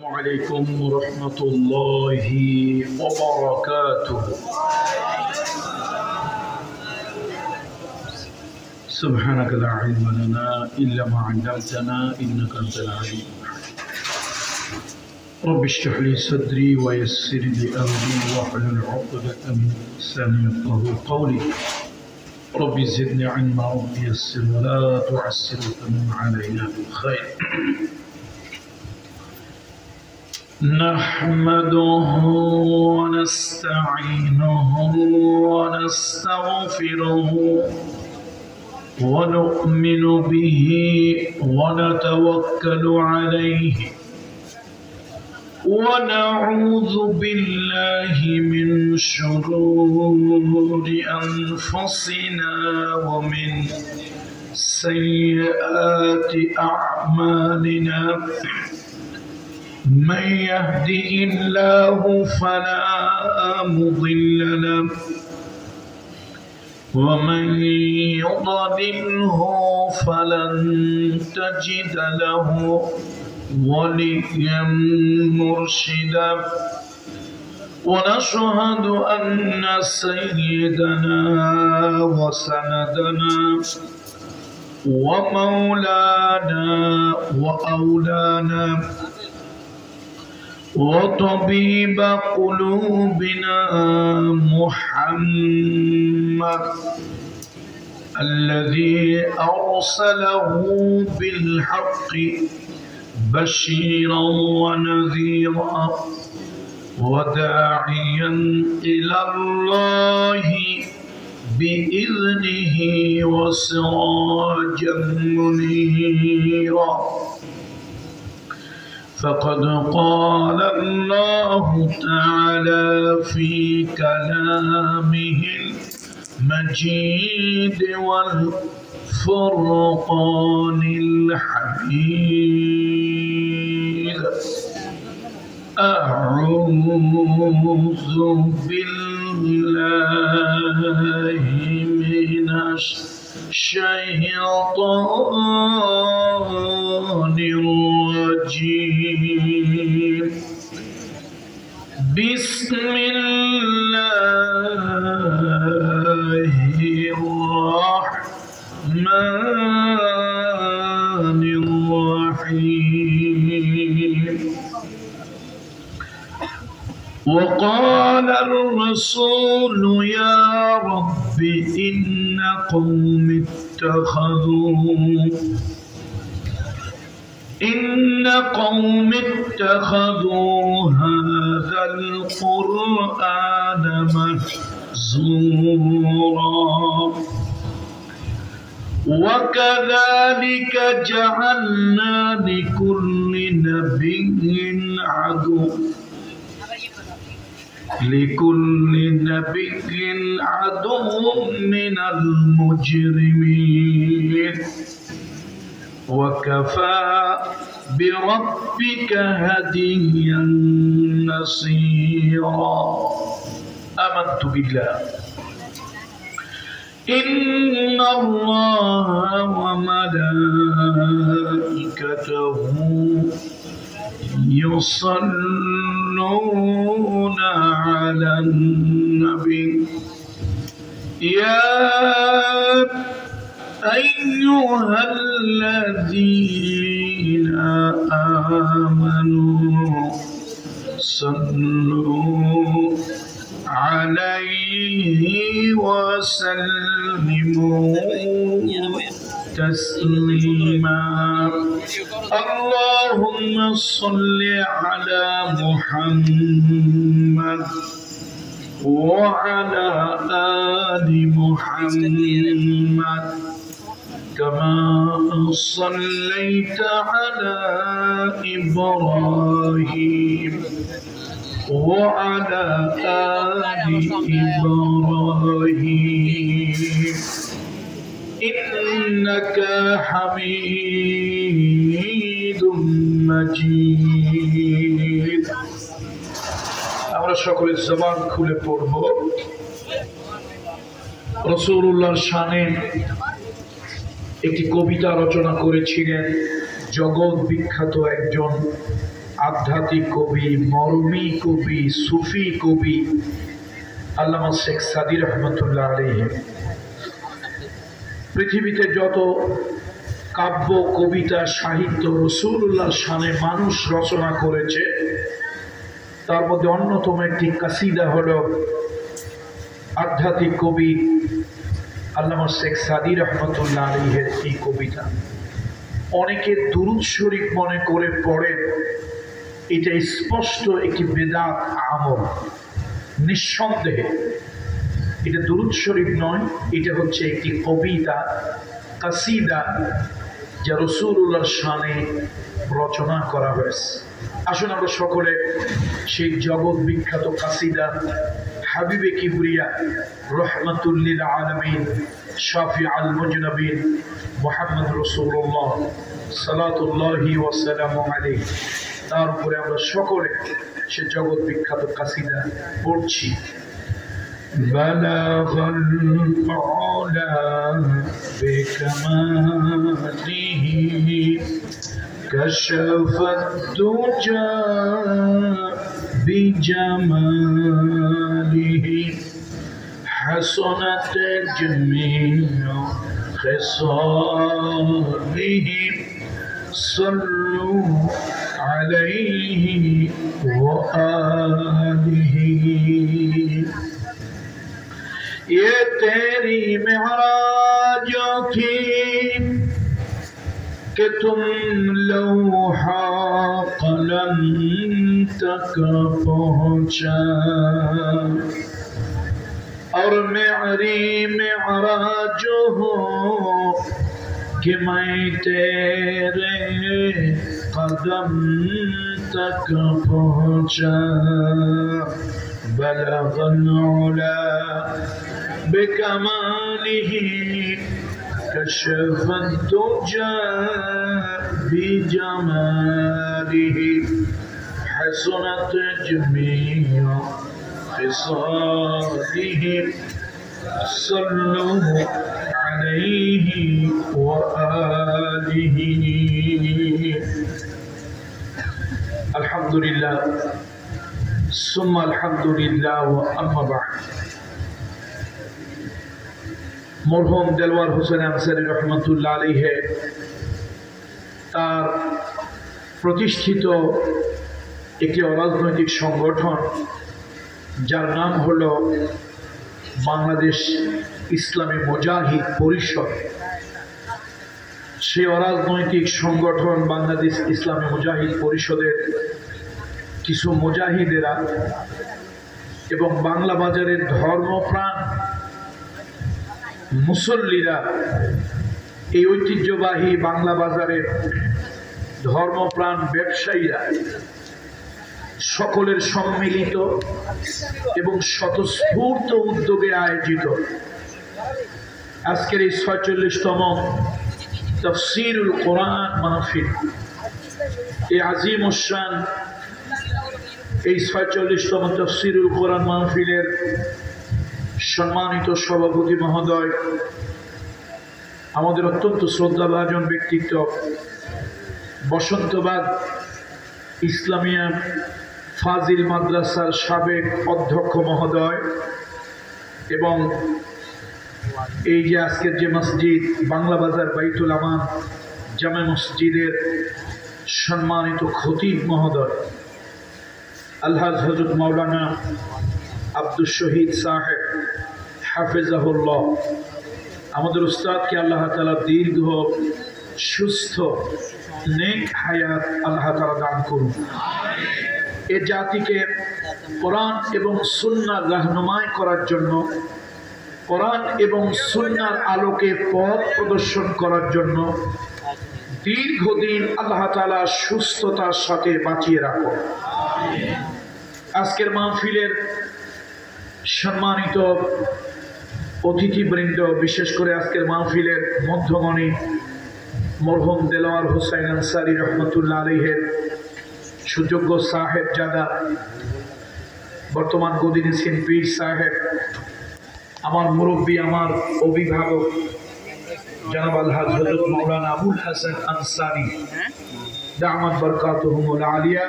عليكم ورحمة الله وبركاته. سبحانك لا علم لنا إلا ما علمتنا إنك أنت العليم الحكيم. رب اشرح لي صدري ويسر لي أمري واحلل عقدة من لساني يفقهوا قولي. رب زدني علما رب يسر ولا تعسر وتمم علينا بالخير. نحمده ونستعينه ونستغفره ونؤمن به ونتوكل عليه ونعوذ بالله من شرور أنفسنا ومن سيئات أعمالنا. من يهده الله فلا مضل له ومن يضلله فلن تجد له وليا مرشدا. ونشهد أن سيدنا وسندنا ومولانا وأولانا وطبيب قلوبنا محمد الذي أرسله بالحق بشيرا ونذيرا وداعيا إلى الله بإذنه وسراجا منيرا. فقد قال الله تعالى في كلامه المجيد والفرقان الحميد. أعوذ بالله من الشيطان الرجيم. بسم الله الرحمن الرحيم. وقال الرسول يا رب إن قوم اتخذوا هذا القرآن مهجورا. وكذلك جعلنا لكل نبي عدو من المجرمين وكفى بربك هديا نصيرا. آمنت بالله إن الله وملائكته يصلون على النبي يا أيها الذين آمنوا صلوا عليه وسلموا تسليما. اللهم صل على محمد وعلى آل محمد كما صليت على إبراهيم وعلى آل إبراهيم إنك حميد مجيد. আমরা সকলে জবান খুলে পড়ব রাসূলুল্লাহর শানে একটি কবিতা রচনা করেছিলেন জগৎ বিখ্যাত একজন আধ্যাত্মিক কবি, মরমী কবি, সুফি কবি আল্লামা শেখ সাদী রহমতুল্লাহ আলাইহি পৃথিবীতে যত কাব্য, কবিতা, সাহিত্য রাসূলুল্লাহর শানে মানুষ রচনা করেছে, তার মধ্যে অন্যতম একটি কাসিদা হলো আধ্যাত্মিক কবি আল্লামা শেখ সাদী রহমতুল্লাহ আলাইহির এই কবিতা। অনেকে দুরূদ শরীফ মনে করে পড়েন, এটা স্পষ্ট একটি বেদাত আমল। নিঃসন্দেহে এটা দুরূদ শরীফ নয়, এটা হচ্ছে একটি কবিতা, কাসিদা, যা রাসূলুল্লাহর শানে রচনা করা হয়েছে। আসুন আমরা সকলে সেই জগৎ বিখ্যাত কাসিদা হাবিবে কিবরিয়া রহমাতুল লিল আলামিন শাফি আল মুজনবিন মুহাম্মদ রাসূলুল্লাহ সাল্লাল্লাহু ওয়া সাল্লামু আলাইহি, তার উপরে আমরা সকলে সে জগৎ বিখ্যাত কাসিদা পড়ছি। بلغ العلا بكماله كشف الدجى بجماله حسنت جميع خصاله صلوا عليه وآله ये तेरी मेराज की कि तुम लौहा कलम तक पहुँचा, और मेरी मेराज हो कि मैं तेरे कदम तक पहुँचा। बलग العلا بكماله كشف الدجى بجماله حسنت جميع خصاله صلوا عليه وآله। الحمد لله ثم الحمد لله وأما بعد। মরহুম দেলওয়ার হোসেন আনসারী রহমতুল্লাহ আলাইহি তার প্রতিষ্ঠিত একটি অরাজনৈতিক সংগঠন, যার নাম হলো বাংলাদেশ ইসলামী মুজাহিদ পরিষদ, সেই অরাজনৈতিক সংগঠন বাংলাদেশ ইসলামী মুজাহিদ পরিষদের কিছু মুজাহিদেরা এবং বাংলা বাজারের ধর্মপ্রাণ মুসল্লিরা, এই ঐতিহ্যবাহী বাংলা বাজারের ধর্মপ্রাণ ব্যবসায়ীরা সকলের সম্মিলিত এবং স্বতঃস্ফূর্ত উদ্যোগে আয়োজিত আজকের এই ৪৬তম তাফসীরুল কোরআন মাহফিল, এই আজিম শান এই ৪৬তম তাফসীরুল কোরআন মাহফিলের সম্মানিত সভাপতি মহোদয়, আমাদের অত্যন্ত শ্রদ্ধাভাজন ব্যক্তিত্ব বসন্তবাগ ইসলামিয়া ফাজিল মাদ্রাসার সাবেক অধ্যক্ষ মহোদয়, এবং এই যে আজকের যে মসজিদ বাংলা বাজার বাইতুল আমান জামে মসজিদের সম্মানিত খতিব মহোদয় আলহাজ হযরত মাওলানা আব্দুল শহীদ সাহেব হাফেজাহুল্লাহ, আমাদের উস্তাদকে আল্লাহ তাআলা দীর্ঘ সুস্থ নেক হায়াত আল্লাহ তাআলা দান করুন। এ জাতিকে কোরআন এবং সুন্নাহর রাহনুমাই করার জন্য, কোরআন এবং সুন্নাহর আলোকে পথ প্রদর্শন করার জন্য দীর্ঘদিন আল্লাহ তাআলা সুস্থতার সাথে বাঁচিয়ে রাখুন। আজকের মাহফিলের সম্মানিত অতিথিবৃন্দ, বিশেষ করে আজকের মাহফিলের মধ্যমণি মরহুম দেলওয়ার হোসেন আনসারী রহমতুল্লাহ আলাইহির সুযোগ্য সাহেব জাদা, বর্তমান গদিনেছেন পীর সাহেব, আমার মুরব্বী, আমার অভিভাবক জনাব আলহাজ হযরত মাওলানা আবুল হাসান আনসারী দামাত বরকাতুহুমুল আলিয়া।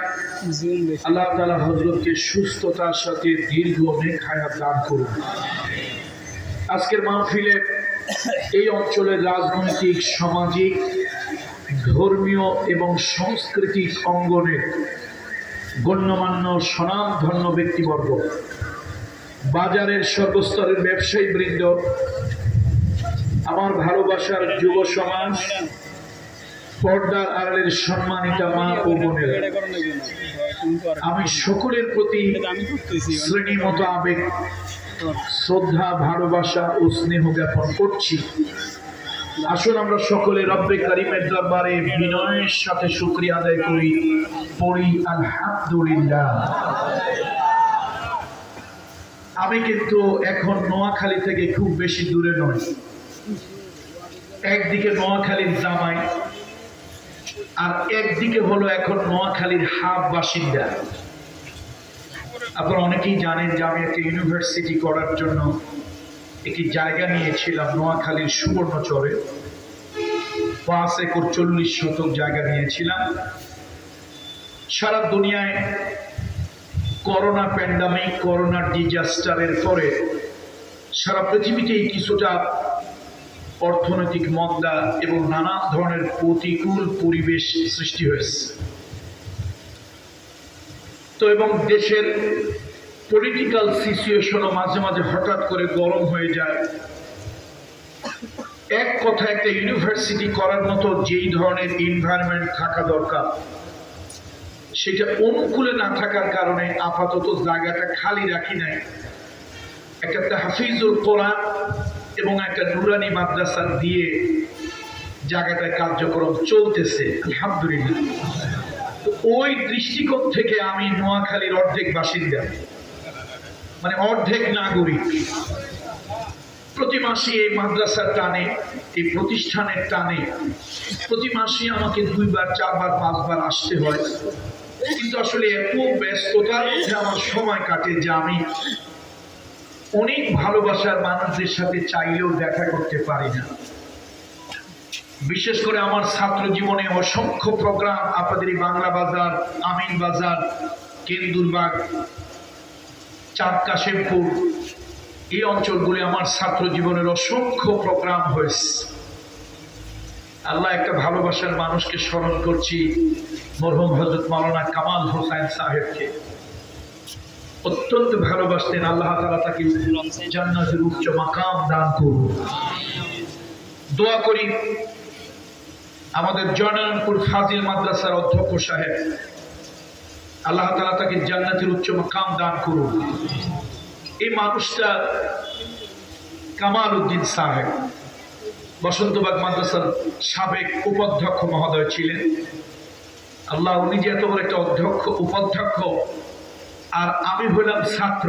আল্লাহ তাআলা হযরতকে সুস্থতার সাথে দীর্ঘ নেক হায়াত দান করুন। আজকের মাহফিলে এই অঞ্চলের রাজনৈতিক, সামাজিক, ধর্মীয় এবং সাংস্কৃতিক অঙ্গনের গণ্যমান্য স্বনামধন্য ব্যক্তিবর্গ, বাজারের সর্বস্তরের ব্যবসায়ী বৃন্দ, আমার ভালোবাসার যুব সমাজ, পর্দার আড়ালের সম্মানিতা মা ও বোনেরা, আমি সকলের প্রতি শ্রেণী মতো আবেগ, শ্রদ্ধা, ভালোবাসা ও স্নেহ জ্ঞাপন করছি। আসুন আমরা সকলে রব্বে কারিমের দরবারে বিনয়ের সাথে শুকরিয়া আদায় করি, পড়ি আলহামদুলিল্লাহ। আমি কিন্তু এখন নোয়াখালী থেকে খুব বেশি দূরে নয়। একদিকে নোয়াখালীর জামাই, আর একদিকে হলো এখন নোয়াখালীর হাফ বাসিন্দা। আপনারা অনেকেই জানেন যে আমি একটা ইউনিভার্সিটি করার জন্য একটি জায়গা নিয়েছিলাম নোয়াখালীর সুবর্ণচরে। 5 একর 40 শতক জায়গা নিয়েছিলাম। সারা দুনিয়ায় করোনা প্যান্ডামিক, করোনা ডিজাস্টারের পরে সারা পৃথিবীতেই কিছুটা অর্থনৈতিক মন্দা এবং নানা ধরনের প্রতিকূল পরিবেশ সৃষ্টি হয়েছে। তো এবং দেশের পলিটিক্যাল সিচুয়েশনও মাঝে মাঝে হঠাৎ করে গরম হয়ে যায়। এক কথা, একটা ইউনিভার্সিটি করার মতো যেই ধরনের এনভায়রনমেন্ট থাকা দরকার সেটা অনুকূলে না থাকার কারণে আপাতত জায়গাটা খালি রাখি নাই। একটা তাহফিজুল কোরআন এবং একটা নুরানি মাদ্রাসা দিয়ে জায়গাটায় কার্যক্রম চলতেছে, আলহামদুলিল্লাহ। তো ওই দৃষ্টিকোণ থেকে আমি নোয়াখালীর অর্ধেক বাসিন্দা, মানে অর্ধেক নাগরিক। প্রতি মাসে এই মাদ্রাসার টানে, এই প্রতিষ্ঠানের টানে প্রতি মাসে আমাকে 2 বার 4 বার 5 বার আসতে হয়। কিন্তু আসলে এত ব্যস্ততার মধ্যে আমার সময় কাটে যে আমি অনেক ভালোবাসার মানুষদের সাথে চাইলেও দেখা করতে পারি না। বিশেষ করে আমার ছাত্র জীবনে অসংখ্য প্রোগ্রাম, আপনাদের এই বাংলা বাজার, আমিন বাজার, কেন্দুরবাগ, চাঁদ কাশেমপুর, এই অঞ্চলগুলি আমার ছাত্র জীবনের অসংখ্য প্রোগ্রাম হয়েছে। আল্লাহ একটা ভালোবাসার মানুষকে স্মরণ করছি, মরহুম হযরত মাওলানা কামাল হোসেন সাহেবকে। অত্যন্ত ভালোবাসতেন। আল্লাহ তাআলা তাকে জান্নাতের উচ্চ মাকাম দান করুন। দোয়া করি আমাদের জয়নারায়ণপুর ফাজিল মাদ্রাসার অধ্যক্ষ সাহেব, আল্লাহ তাআলা তাকে জান্নাতের উচ্চ মাকাম দান করুন। এই মানুষটা কামাল উদ্দিন সাহেব বসন্তবাগ মাদ্রাসার সাবেক উপাধ্যক্ষ মহোদয় ছিলেন। আল্লাহ, উনি যে এত বড় একটা উপাধ্যক্ষ, আর আমি হলাম ছাত্র,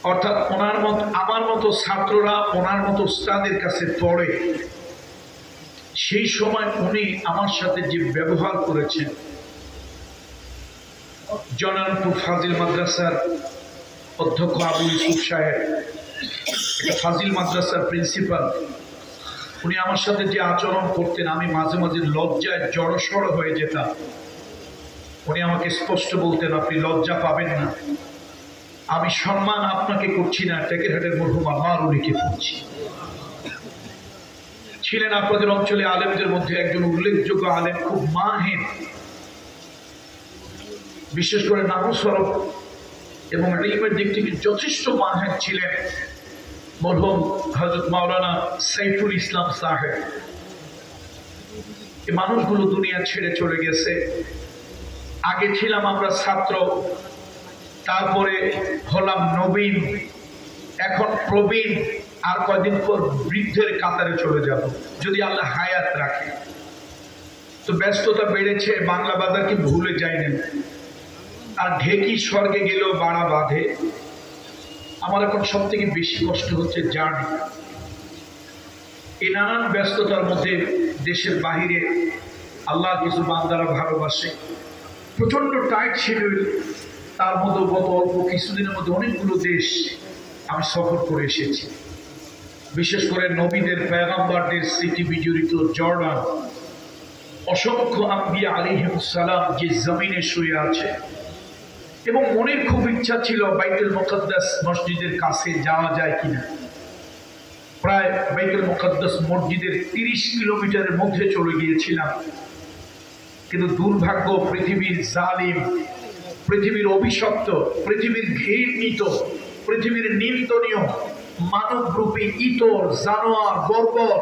অর্থাৎ ওনার মত আমার মতো ছাত্ররা ওনার মতো উস্তাদের কাছে পড়ে। সেই সময় উনি আমার সাথে যে ব্যবহার করেছেন, জয়নারায়ণপুর ফাজিল মাদ্রাসার অধ্যক্ষ আবু ইউসুফ সাহেব, একটা ফাজিল মাদ্রাসার প্রিন্সিপাল, উনি আমার সাথে যে আচরণ করতেন, আমি মাঝে মাঝে লজ্জায় জড়সড় হয়ে যেতাম। উনি আমাকে স্পষ্ট বলতেন, আপনি লজ্জা পাবেন না, আমি সম্মান আপনাকে করছি না, টেকেরহাটের মরহুম আমার উনিকে করছি। ছিলেন আপনাদের অঞ্চলে আলেমদের মধ্যে একজন উল্লেখযোগ্য আলেম, খুব মাহির, বিশেষ করে নাহু সরফ এবং ইলমের দিক থেকে যথেষ্ট মাহির ছিলেন মরহুম হযরত মাওলানা সাইফুল ইসলাম সাহেব। এই মানুষগুলো দুনিয়া ছেড়ে চলে গেছে। আগে ছিলাম আমরা ছাত্র, তারপরে হলাম নবীন, এখন প্রবীণ, আর কয়দিন পর বৃদ্ধের কাতারে চলে যাব যদি আল্লাহ হায়াত রাখে। তো ব্যস্ততা বেড়েছে, বাংলা বাজারকে ভুলে যায়নি। আর ঢেকি স্বর্গে গেলেও বাড়া বাঁধে। আমার এখন সব থেকে বেশি কষ্ট হচ্ছে জার্নি। এই নানান ব্যস্ততার মধ্যে দেশের বাহিরে আল্লাহর কিছু বান্দারা ভালোবাসে, প্রচন্ড টাইট শিডিউল, তার মধ্যে গত অল্প কিছুদিনের মধ্যে অনেকগুলো দেশ আমি সফর করে এসেছি। বিশেষ করে নবীদের, পয়গম্বরদের স্মৃতি বিজড়িত জর্ডান, অসংখ্য আম্বিয়া আলাইহিস সালাম যে জমিনে শুয়ে আছে এবং মনের খুব ইচ্ছা ছিল বাইতুল মুকদ্দাস মসজিদের কাছে যাওয়া যায় কিনা। প্রায় বাইতুল মুকদ্দাস মসজিদের 30 কিলোমিটারের মধ্যে চলে গিয়েছিলাম, কিন্তু দুর্ভাগ্য পৃথিবীর জালিম, পৃথিবীর অভিশপ্ত, পৃথিবীর ঘৃণিত, পৃথিবীর নিন্দনীয় মানবরূপী ইতর জানোয়ার বর্বর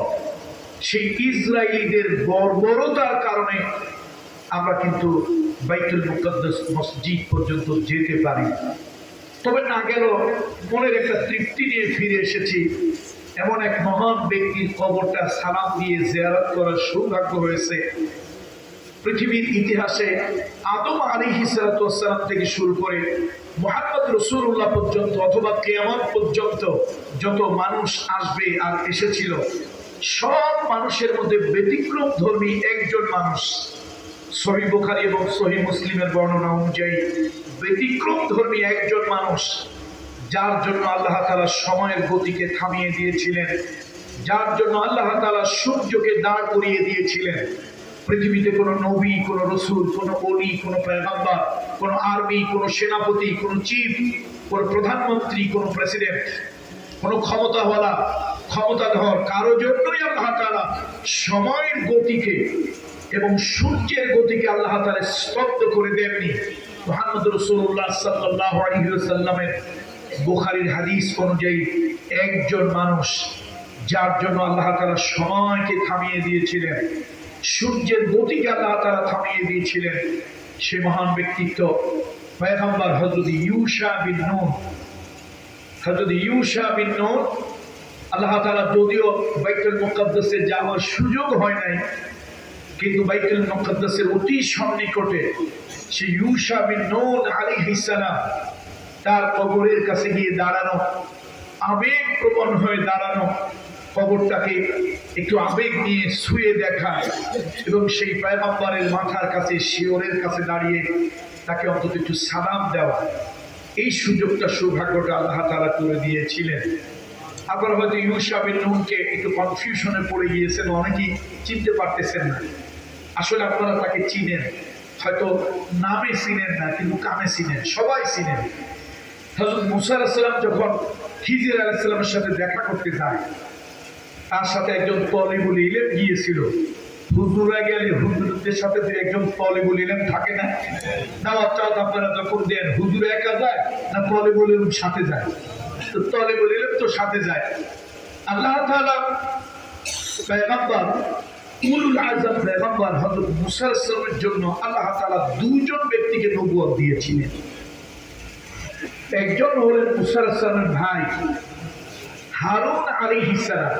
সেই ইসরায়েলিদের বর্বরতার কারণে আমরা কিন্তু বাইতুল মুকদ্দাস মসজিদ পর্যন্ত যেতে পারি। তবে না গেল মনের একটা তৃপ্তি নিয়ে ফিরে এসেছি। এমন এক মহান ব্যক্তির কবরটা সালাম দিয়ে জিয়ারত করার সৌভাগ্য হয়েছে। পৃথিবীর ইতিহাসে আদম আলাইহিস সালাম থেকে শুরু করে মুহাম্মদ রাসূলুল্লাহ পর্যন্ত অথবা কিয়ামত পর্যন্ত যত মানুষ আসবে আর এসেছিল, সব মানুষের মধ্যে ব্যতিক্রম ধর্মী একজন মানুষ, সহিহ বুখারী এবং সহিহ মুসলিমের বর্ণনা অনুযায়ী ব্যতিক্রম ধর্মী একজন মানুষ, যার জন্য আল্লাহ তাআলা সময়ের গতিকে থামিয়ে দিয়েছিলেন, যার জন্য আল্লাহ তাআলা সূর্যকে দাঁড় করিয়ে দিয়েছিলেন। পৃথিবীতে কোনো নবী, কোনো রসুল, কোনো ওলি, কোনো পয়গম্বর, কোনো আর্মি, কোনো সেনাপতি, কোনো চিফ, কোনো প্রধানমন্ত্রী, কোনো প্রেসিডেন্ট, কোনো ক্ষমতাওয়ালা, ক্ষমতাধর কারো জন্যই আল্লাহ তাআলা সময়ের গতিকে এবং সূর্যের গতিকে আল্লাহ তাআলা স্তব্ধ করে দেননি। মুহাম্মদ রাসূলুল্লাহ সাল্লাল্লাহু আলাইহি ওয়াসাল্লামের বুখারীর হাদিস অনুযায়ী একজন মানুষ, যার জন্য আল্লাহ তাআলা সময়কে থামিয়ে দিয়েছিলেন, সূর্যের গতিকে আল্লাহ তাআলা থামিয়ে দিয়েছিলেন, সে মহান ব্যক্তিত্ব পয়গম্বর হযরত ইউশা বিন নূন। হযরত ইউশা বিন নূন আল্লাহ তাআলা যদিও বাইতুল মুকদ্দাসে যাওয়ার সুযোগ হয় নাই, কিন্তু বাইতুল মুকদ্দাসের অতি সন্নিকটে সে ইউশা বিন নূন আলাইহিস সালাম তার কবরের কাছে গিয়ে দাঁড়ানো, আবেগপ্রবণ হয়ে দাঁড়ানো, কবরটাকে একটু আবেগ নিয়ে ছুঁয়ে দেখা এবং সেই পয়গম্বরের মাথার কাছে, শিয়রের কাছে দাঁড়িয়ে তাকে অন্তত একটু সালাম দেওয়া, এই সুযোগটা, সৌভাগ্যটা আল্লাহ তাআলা করে দিয়েছিলেন। আপনারা হয়তো ইউশা বিন নূনকে একটু কনফিউশনে পড়ে গিয়েছেন, অনেকেই চিনতে পারতেছেন না। আসলে আপনারা তাকে চিনেন, হয়তো নামে চিনেন না, কিন্তু কামে চিনেন, সবাই চিনেন। হযরত মুসা আলাইহিস সালাম যখন খিজির আলাইহিস সালামের সাথে দেখা করতে যায়, তার সাথে একজন তলিবুল ইলম গিয়েছিল। হুজুরা গেলে হুজুরদের সাথে একজন তলিবুল ইলম থাকে না? দাওয়াত চাওয়াত আপনারা যখন দেন, হুজুর একা যায় না তলিবুল ইলম সাথে যায়? তো তলিবুল ইলম তো সাথে যায়। আল্লাহ তাআলা পয়গম্বর উলুল আযম পয়গম্বর হযরত মুসা আলাইহিস সালামের জন্য আল্লাহ তাআলা দুইজন ব্যক্তিকে নবুয়ত দিয়েছিলেন। একজন হলেন মুসা আলাইহিস সালামের ভাই হারুন আলাইহিস সালাম।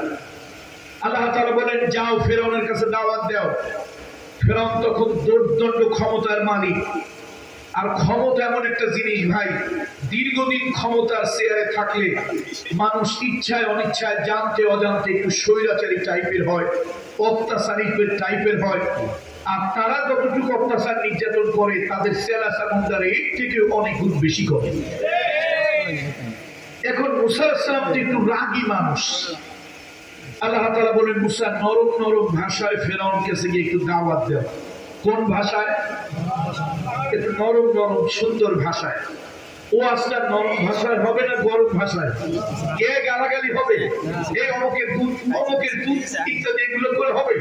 আল্লাহ তাআলা বলেন, যাও ফেরাউনের কাছে দাওয়াত দাও। ফেরাউন তখন দুর্দণ্ড ক্ষমতার মালিক, আর ক্ষমতা এমন একটা জিনিস ভাই, দীর্ঘদিন ক্ষমতার চেয়ারে থাকলে মানুষ ইচ্ছায় অনিচ্ছায়, জানতে অজান্তে একটু স্বৈরাচারী টাইপের হয়, অত্যাচারী টাইপের হয়। আর তারা যতটুকু অত্যাচার নির্যাতন করে, তাদের সেলা সামুন্দারে এর থেকে অনেক গুণ বেশি করে। এখন মুসা আলাইহিস সালাম একটু রাগী মানুষ। আল্লাহ তাআলা বলেন, মুসা নরম নরম ভাষায় ফেরাউনের কাছে গিয়ে একটু দাওয়াত দাও। কোন ভাষায়? একটু নরম নরম সুন্দর ভাষায়। ও আজটা নরম ভাষায় হবে না গরম ভাষায়? কে গালাগালি হবে? এই অমুকের দুধ, অমুকের দুধ ইত্যাদি এগুলো করে হবে?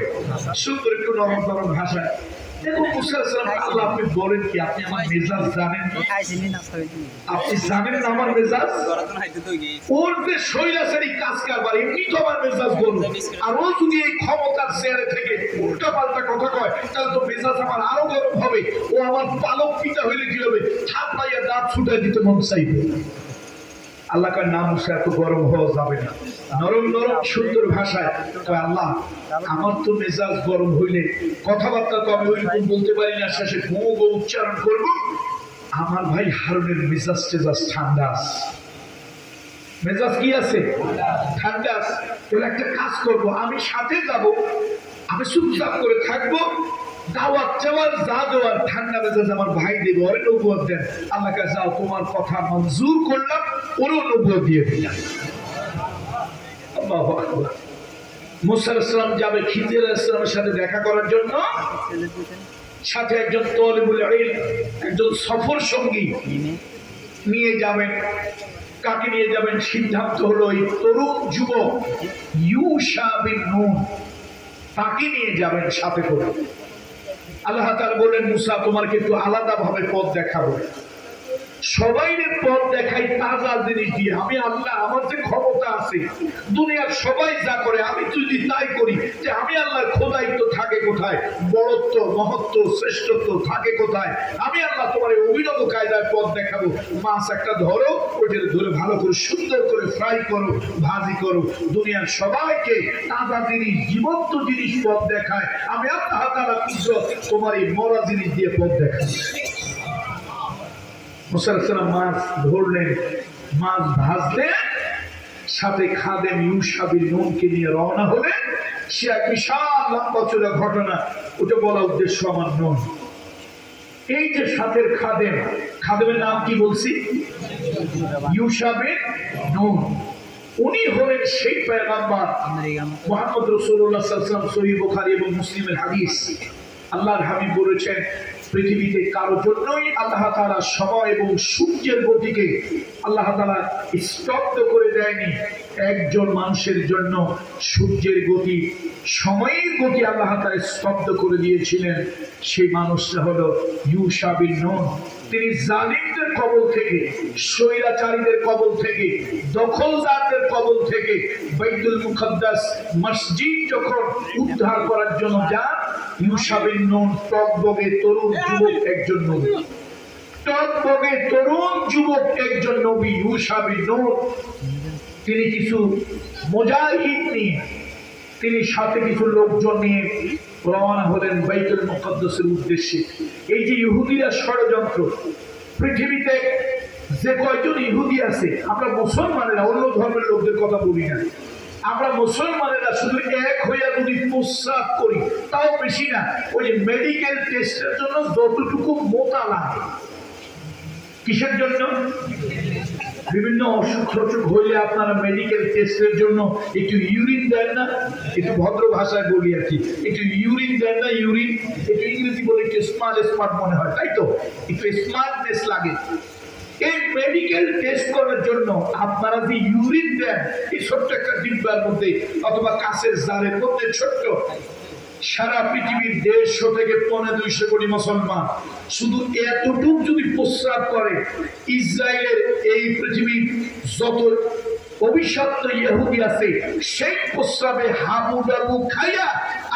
সুন্দর একটু নরম নরম ভাষায়। দেখুন মুসা আলাইহিস সালাম, আল্লাহ আপনি বলেন কি, আপনি আমার মেজাজ জানেন? আপনি জানেন না আমার মেজাজ? ওর যে স্বৈরাচারী কাজ কারবার, এমনি তো আমার মেজাজ গরম। আর ও যদি এই ক্ষমতার চেয়ারে থেকে উল্টা পাল্টা কথা কয়, তাহলে তো মেজাজ আমার আরো গরম হবে। ও আমার পালক পিতা হইলে কি হবে? থাপ্পাইয়া দাঁত ছুটাই দিতে মন চাইবে। আল্লাহ কার নাম মুসা এত গরম হওয়া যাবে না, নরম নরম সুন্দর ভাষায়। আল্লাহ আমার তো মেজাজ গরম হইলে কথাবার্তা তো আমি ওইরকম বলতে পারি না, শেষে গো গো উচ্চারণ করবো। আমার ভাই হারুনের মেজাজ টেজাজ ঠান্ডা আছে, মেজাজ কি আছে? ঠান্ডা আছে। তাহলে একটা কাজ করবো, আমি সাথে যাব, আমি চুপচাপ করে থাকবো, দাওয়াত চাওয়ার যা দেওয়ার ঠান্ডা মেজাজ আমার ভাই দেবে, ওরে নবুয়ত দেন। আল্লাহ কাছে যাও, তোমার কথা মঞ্জুর করলাম, ওরও নবুয়ত দিয়ে দিলাম। আল্লাহু আকবার। মুসা আলাইহিস সালাম যাবে খিজির আলাইহিস সালামের সাথে দেখা করার জন্য, সাথে একজন তালিবুল ইলম, একজন সফর সঙ্গী নিয়ে যাবেন। কাকে নিয়ে যাবেন? সিদ্ধান্ত হলো এই তরুণ যুবক ইউশা বিন নুন, তাকে নিয়ে যাবেন সাথে করে। আল্লাহ তাআলা বললেন, মুসা তোমাকে একটু আলাদা ভাবে পথ দেখাবো, সবাইরে পথ দেখাই তাজা জিনিস দিয়ে। আমি আল্লাহ, আমার যে ক্ষমতা আছে, দুনিয়ার সবাই যা করে আমি যদি তাই করি, যে আমি আল্লাহর খোদাইত্ব থাকে কোথায়, বড়ত্ব, মহত্ব, শ্রেষ্ঠত্ব থাকে কোথায়? আমি আল্লাহ তোমার অভিনব কায়দায় পথ দেখাবো। মাছ একটা ধরো, ওইটা ধরে ভালো করে সুন্দর করে ফ্রাই করো, ভাজি করো, দুনিয়ার সবাইকে তাজা জিনিস, জীবন্ত জিনিস পথ দেখায়। আমি আল্লাহ তাআলা তোমার এই মরা জিনিস দিয়ে পথ দেখাই। মুসা আলাইহিস সালাম মাছ ধরলেন, মাছ ভাজলেন, সাথে খাদেম ইউশা বিন নুনকে নিয়ে রওনা হলেন। সে এক বিশাল লম্বা চূড়া ঘটনা, ওটা বলা উদ্দেশ্য আমার নয়। এই যে সাথের খাদেম, খাদেমের নাম কি বলছি? ইউশা বিন নুন। উনি হলেন সেই পয়গম্বর মুহাম্মদ রাসূলুল্লাহ সাল্লাল্লাহু আলাইহি ওয়াসাল্লাম। সহিহ বুখারী এবং মুসলিমের হাদিস, আল্লাহর হাবিব বলেছেন, পৃথিবীতে কারোর জন্যই আল্লাহ তাআলা সময় এবং সূর্যের গতিকে আল্লাহ তাআলা স্তব্ধ করে দেয়নি। একজন মানুষের জন্য সূর্যের গতি, সময়ের গতি আল্লাহ তাআলা স্তব্ধ করে দিয়েছিলেন। সেই মানুষটা হলো ইউশা বিন নুন। তিনি জালিমদের কবল থেকে, স্বৈরাচারীদের কবল থেকে, দখলদারদের কবল থেকে বাইতুল মুকাদ্দাস মসজিদ যখন উদ্ধার করার জন্য যান, ইউশা বিন নুন টকবগে তরুণ যুবক একজন নবী, টকবগে তরুণ যুবক একজন নবী ইউশা বিন নুন। তিনি কিছু মুজাহিদ নিয়ে, তিনি সাথে কিছু লোকজন নিয়ে রওনা হলেন বাইতুল মুকাদ্দাসের উদ্দেশ্যে। এই যে ইহুদিরা ষড়যন্ত্র, পৃথিবীতে যে কয়জন ইহুদি আছে, আমরা মুসলমানেরা, অন্য ধর্মের লোকদের কথা বলি না, আমরা মুসলমানেরা শুধু এক হইয়া যদি প্রস্রাব করি, তাও বেশি না। ওই যে মেডিকেল টেস্টের জন্য যতটুকু মোটা লাগে, কিসের জন্য? বিভিন্ন অসুখ টসুখ হইলে আপনারা মেডিকেল টেস্টের জন্য একটু ইউরিন দেন না? একটু ভদ্র ভাষায় বলি আর কি, একটু ইউরিন দেন না? ইউরিন একটু ইংরেজি বলে একটু স্মার্ট মনে হয়, তাই তো? একটু স্মার্টনেস লাগে। এই মেডিকেল টেস্ট করার জন্য আপনারা যে ইউরিন দেন, এই ছোট্ট একটা ডিব্বার মধ্যে অথবা কাঁচের জারের মধ্যে, ছোট্ট, সারা পৃথিবীর 150 থেকে 200 কোটি মুসলমান শুধু এতটুকু যদি প্রস্রাব করে, ইসরায়েলের এই পৃথিবীর যত অভিশপ্ত ইহুদি আছে, সেই প্রস্রাবে হাবুডাবু খাইয়া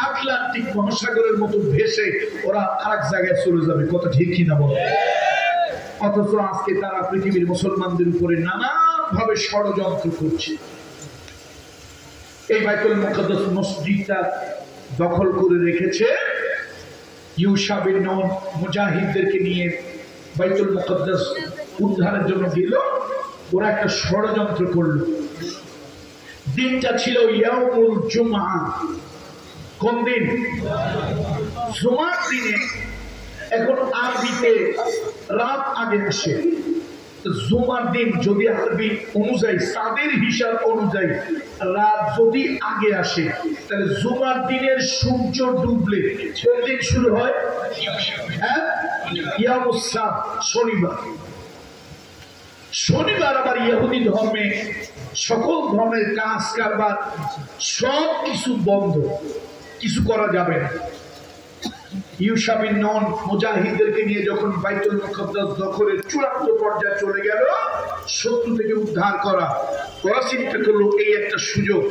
আটলান্টিক মহাসাগরের মতো ভেসে ওরা আরেক জায়গায় চলে যাবে। কথা ঠিক কিনা বলো? অথচ আজকে তারা পৃথিবীর মুসলমানদের উপরে নানান ভাবে ষড়যন্ত্র করছে। এই বাইতুল মুকাদ্দাস মসজিদটা দখল করে রেখেছে। ইউশা বিন নুন মুজাহিদদেরকে নিয়ে বাইতুল মুকাদ্দাস উদ্ধারের জন্য গেল। ওরা একটা ষড়যন্ত্র করলো। দিনটা ছিল ইয়াউমুল জুমআ। কোন দিন? জুমার দিনে। এখন আরবিতে রাত আগে আসে। জুমার দিন যদি আরবি অনুযায়ী, চাঁদের হিসাব অনুযায়ী রাত যদি আগে আসে, তাহলে জুমার দিনের সূর্য ডুবলে কোন দিন শুরু হয়? হ্যাঁ, ইয়ামুস সাbt, শনিবার। শনিবার আবার ইহুদি ধর্মে সকল ধরনের কাজ কারবার সব কিছু বন্ধ, কিছু করা যাবে না। ইউশা বিন নুন মুজাহিদদেরকে নিয়ে যখন বাইতুল মুকাদ্দাস দখলের চূড়ান্ত পর্যায়ে চলে গেল, শত্রু থেকে উদ্ধার করা, ওরা চিন্তা করলো এই একটা সুযোগ,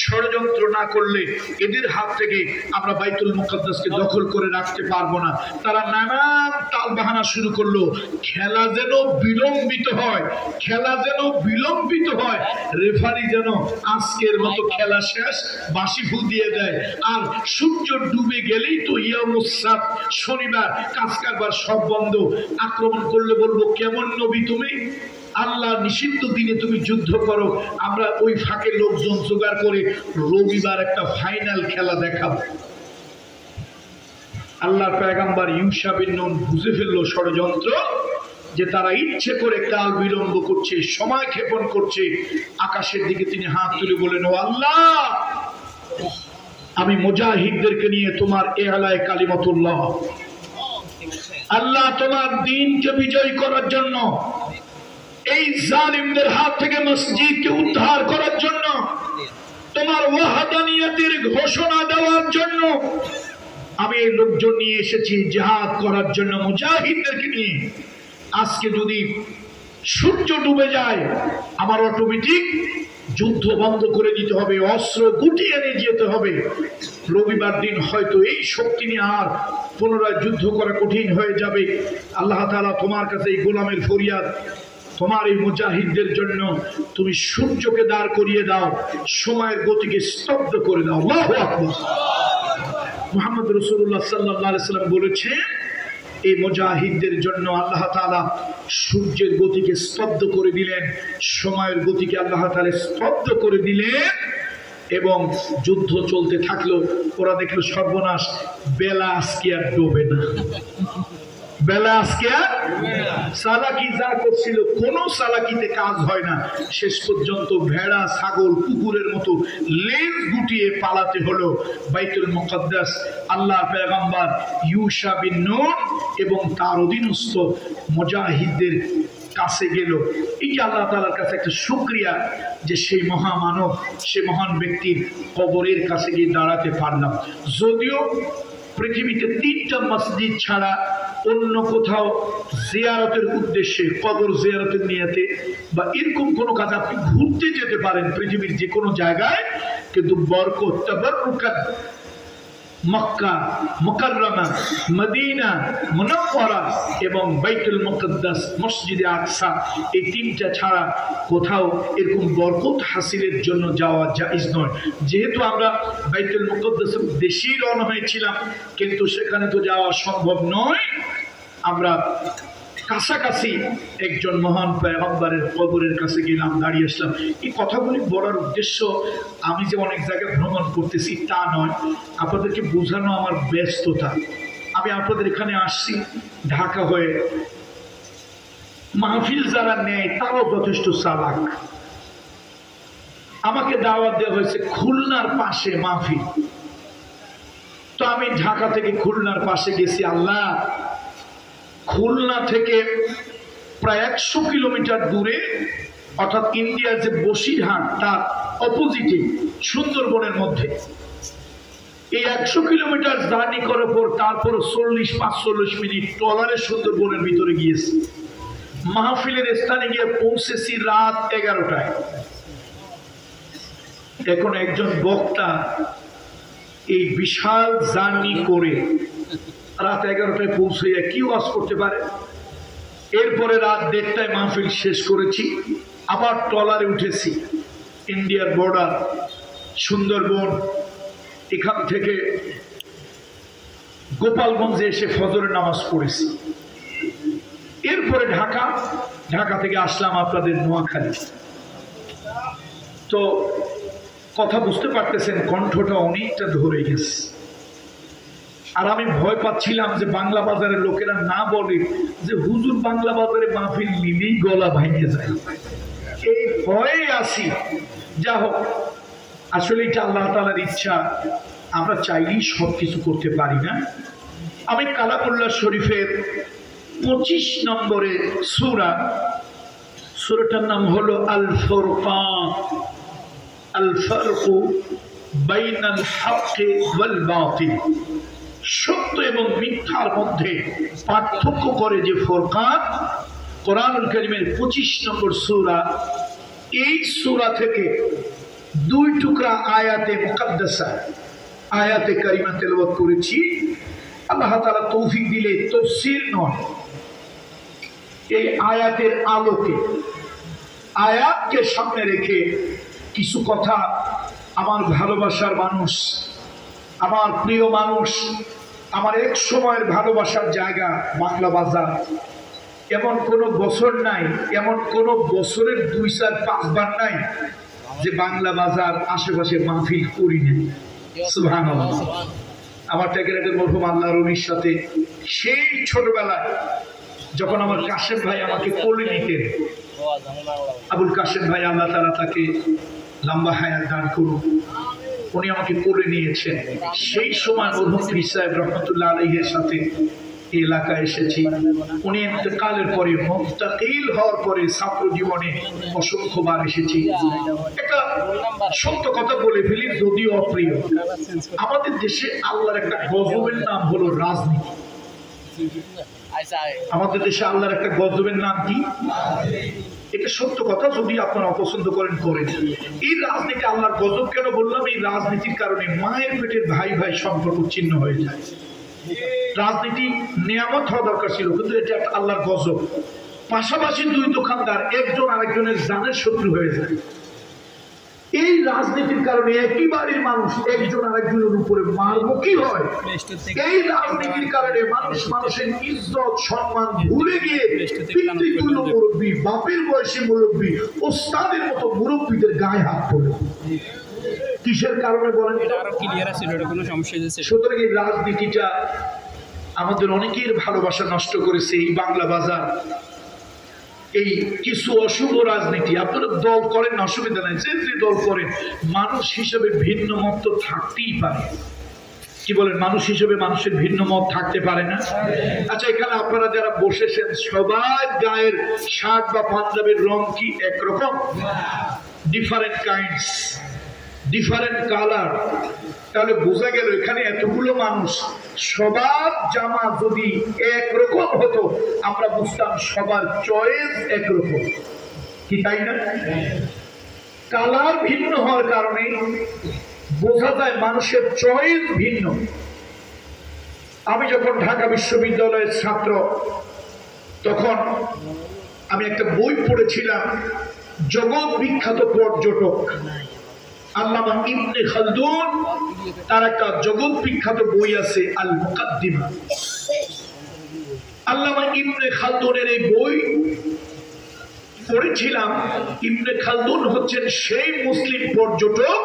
ষড়যন্ত্র না করলে এদের হাত থেকে আমরা বাইতুল মুকাদ্দাসকে দখল করে রাখতে পারবো না। তারা নানান তাল বাহানা শুরু করলো। খেলা যেন বিলম্বিত হয়, খেলা যেন বিলম্বিত হয়, রেফারি যেন আজকের মতো খেলা শেষ, বাঁশি ফু দিয়ে দেয়। আর সূর্য ডুবে গেলেই তো ইয়ামুস সাbt, শনিবার, কাজ কারবার সব বন্ধ। আক্রমণ করলে বলবো কেমন নবী তুমি, আল্লাহ নিষিদ্ধ দিনে তুমি যুদ্ধ করো, আমরা ওই ফাঁকে লোকজন জোগাড় করে রবিবার একটা ফাইনাল খেলা দেখাবো। আল্লাহর পয়গম্বর ইউশা বিন নুন বুঝে ফেললো ষড়যন্ত্র, যে তারা ইচ্ছে করে কাল বিলম্ব করছে, সময় ক্ষেপণ করছে। আকাশের দিকে তিনি হাত তুলে বলেন, ও আল্লাহ, আমি মুজাহিদদেরকে নিয়ে তোমার ইলায়ে কালিমাতুল্লাহ, আল্লাহ তোমার দ্বীনকে বিজয় করার জন্য, এই জালিমদের হাত থেকে মসজিদকে উদ্ধার করার জন্য, তোমার ওয়াহদানিয়তের ঘোষণা দেওয়ার জন্য আমি এই লোকজন নিয়ে এসেছি জিহাদ করার জন্য মুজাহিদদেরকে নিয়ে। আজকে যদি সূর্য ডুবে যায় আমার অটোমেটিক যুদ্ধ বন্ধ করে দিতে হবে, অস্ত্র গুটিয়ে নিয়ে যেতে হবে। রবিবার দিন হয়তো এই শক্তি নিয়ে আর পুনরায় যুদ্ধ করা কঠিন হয়ে যাবে। আল্লাহ তাআলা তোমার কাছে এই গোলামের ফরিয়াদ, তোমার এই মুজাহিদদের জন্য তুমি সূর্যকে দাঁড় করিয়ে দাও, সময়ের গতিকে স্তব্ধ করে দাও। আল্লাহু আকবার। মুহাম্মদ রাসূলুল্লাহ সাল্লাল্লাহু আলাইহি ওয়াসাল্লাম বলেছেন, এই মুজাহিদদের জন্য আল্লাহ তাআলা সূর্যের গতিকে স্তব্ধ করে দিলেন, সময়ের গতিকে আল্লাহ তাআলা স্তব্ধ করে দিলেন এবং যুদ্ধ চলতে থাকলো। ওরা দেখলো সর্বনাশ, বেলা আজকে আর ডোবে না, বেলা আজকে আর চালাকি যা করছিল কোনো চালাকিতে কাজ হয় না। শেষ পর্যন্ত ভেড়া, ছাগল, কুকুরের মতো লেজ গুটিয়ে পালাতে হলো। বাইতুল মুকাদ্দাস আল্লাহর পয়গম্বর ইউশা বিন নূন এবং তার অধীনস্থ মুজাহিদদের কাছে গেল। এই যে আল্লাহ তাআলার কাছে একটা শুকরিয়া যে সেই মহামানব, সে মহান ব্যক্তির কবরের কাছে গিয়ে দাঁড়াতে পারলাম। যদিও পৃথিবীতে 3টা মসজিদ ছাড়া অন্য কোথাও জিয়ারতের উদ্দেশ্যে, কবর জিয়ারতের নিয়তে বা এরকম কোনো কাজ আপনি ঘুরতে যেতে পারেন পৃথিবীর যে কোনো জায়গায়, কিন্তু বরকত তাবাররুকাত মক্কা মুকাররমা, মদিনা মুনাওয়ারা এবং বাইতুল মুকাদ্দাস মসজিদে আকসা, এই 3টা ছাড়া কোথাও এরকম বরকত হাসিলের জন্য যাওয়া জায়েজ নয়। যেহেতু আমরা বাইতুল মুকাদ্দাসের দেশেই রওনা হয়েছিলাম, কিন্তু সেখানে তো যাওয়া সম্ভব নয়, আমরা কাছাকাছি একজন মহান পয়গম্বরের কবরের কাছে গেলাম, দাঁড়িয়ে আসলাম। এই কথাগুলি বলার উদ্দেশ্য আমি যে অনেক জায়গায় ভ্রমণ করতেছি তা নয়, আপনাদেরকে বোঝানো আমার ব্যস্ততা। আমি আপনাদের এখানে আসছি ঢাকা হয়ে, মাহফিল যারা নেয় তারাও যথেষ্ট চালাক। আমাকে দাওয়াত দেওয়া হয়েছে খুলনার পাশে মাহফিল, তো আমি ঢাকা থেকে খুলনার পাশে গেছি। আল্লাহ, খুলনা থেকে প্রায় 100 কিলোমিটার দূরে, অর্থাৎ ইন্ডিয়ার যে বসিরহাট তার অপোজিটে সুন্দরবনের মধ্যে, এই 100 কিলোমিটার জার্নি করার পর তারপর 45 মিনিট ট্রলারে সুন্দরবনের ভিতরে গিয়েছি। মাহফিলের স্থানে গিয়ে পৌঁছেছি রাত 11টায়। এখন একজন বক্তা এই বিশাল জার্নি করে রাত 11টায় পৌঁছে কি ওয়াজ করতে পারে? এরপরে রাত 1:30টায় মাহফিল শেষ করেছি, আবার ট্রলারে উঠেছি। ইন্ডিয়ার বর্ডার সুন্দরবন, এখান থেকে গোপালগঞ্জে এসে ফজরের নামাজ পড়েছি। এরপরে ঢাকা থেকে আসলাম আপনাদের নোয়াখালী। তো কথা বুঝতে পারতেছেন, কণ্ঠটা অনেকটা ধরে গেছে। আর আমি ভয় পাচ্ছিলাম যে বাংলা বাজারের লোকেরা না বলে যে হুজুর বাংলা বাজারে মাহফিল নিলেই গলা ভেঙে যায়, এই ভয়ে আসি। যা হোক, আসলে এটা আল্লাহ তাআলার ইচ্ছা, আমরা চাইলেই সব কিছু করতে পারি না। আমি কালামুল্লাহ শরীফের 25 নম্বরে সূরাটার নাম হলো আল ফুরকান, আল ফারকু বাইনাল হক ওয়াল বাতিল, সত্য এবং মিথ্যার মধ্যে পার্থক্য করে যে ফুরকান, কোরআনুল কারীমের 25 নম্বর সূরা। এই সূরা থেকে 2 টুকরা আয়াতে মুকাদ্দাসা, আয়াতে কারিমা তেলাওয়াত করেছি। আল্লাহ তাআলা তৌফিক দিলে তাফসীর নয়, এই আয়াতের আলোকে, আয়াতকে সামনে রেখে কিছু কথা আমার ভালোবাসার মানুষ, আমার প্রিয় মানুষ, আমার এক সময়ের ভালোবাসার জায়গা বাংলা বাজার, এমন কোনো বছর নাই, এমন কোনো বছরের 2-4-5 বার নাই যে বাংলা বাজার আশেপাশে মাহফিল করি না। সুবহানাল্লাহ। আমার টেকেরাটের মরহুম আল্লাহর ওলির সাথে সেই ছোটবেলায় যখন আমার কাশেম ভাই আমাকে কোলে নিতেন, আবুল কাশেম ভাই, আল্লাহ তাআলা তাকে লম্বা হায়াত দান করুন, উনি আমাকে করে নিয়েছেন। সেই সময় মরহুম পীর সাহেব রহমতুল্লাহ আলাইহির সাথে এই এলাকায় এসেছি। উনি ইন্তেকালের পরে, মুন্তাকিল হওয়ার পরে ছাত্র জীবনে অসংখ্যবার এসেছি। একটা সত্য কথা বলে ফেলি, যদিও অপ্রিয়, আমাদের দেশে আল্লাহর একটা গজবের নাম হলো রাজনীতি। আমাদের দেশে আল্লাহর একটা গজবের নাম কি? এটা সত্য কথা, যদি আপনারা অপছন্দ করেন করেন। এই রাজনীতি আল্লাহর গজব কেন বললাম? এই রাজনীতির কারণে মায়ের পেটের ভাই ভাই সম্পর্ক ছিন্ন হয়ে যায়। রাজনীতি নিয়ামত হওয়া দরকার ছিল, কিন্তু এটা একটা আল্লাহর গজব। পাশাপাশি দুই দোকানদার একজন আরেকজনের জানের শত্রু হয়ে যায়। এই রাজনীতির কারণে একই বাড়ির মানুষ একজন আরেকজনের উপরে মারমুখী হয়। এই রাজনীতির কারণে মানুষ মানুষের ইজ্জত সম্মান ভুলে গিয়ে পিতৃতুল্য মুরব্বী, বাপের বয়সী মুরব্বী, ওস্তাদের মতো মুরব্বীদের গায়ে হাত তোলে। কিসের কারণে বলেন? সুতরাং এই রাজনীতিটা আমাদের অনেকের ভালোবাসা নষ্ট করেছে। এই বাংলা বাজার, এই কিছু অশুভ রাজনীতি। আপনারা দল করেন না, অসুবিধা নাই, যে যে দল করেন, মানুষ হিসেবে ভিন্ন মত তো থাকতেই পারে। কি বলেন? মানুষ হিসেবে মানুষের ভিন্ন মত থাকতে পারে না? আচ্ছা, এখানে আপনারা যারা বসেছেন সবাই গায়ের শার্ট বা পাঞ্জাবের রং কি একরকম? Different kinds, different colour. তাহলে বোঝা গেল এখানে এতগুলো মানুষ সবার জামা যদি একরকম হতো, আমরা বুঝতাম সবার চয়েস একরকম, কি তাই না? কালার ভিন্ন হওয়ার কারণে বোঝা যায় মানুষের চয়েস ভিন্ন। আমি যখন ঢাকা বিশ্ববিদ্যালয়ের ছাত্র, তখন আমি একটা বই পড়েছিলাম, জগৎ বিখ্যাত পর্যটক আল্লামা ইবনে খালদুন, তার একটা জগৎ বিখ্যাত বই আছে আল মুকাদ্দিমা। আল্লামা ইবনে খালদুনের এই বই পড়েছিলাম। ইবনে খালদুন হচ্ছেন সেই মুসলিম পর্যটক,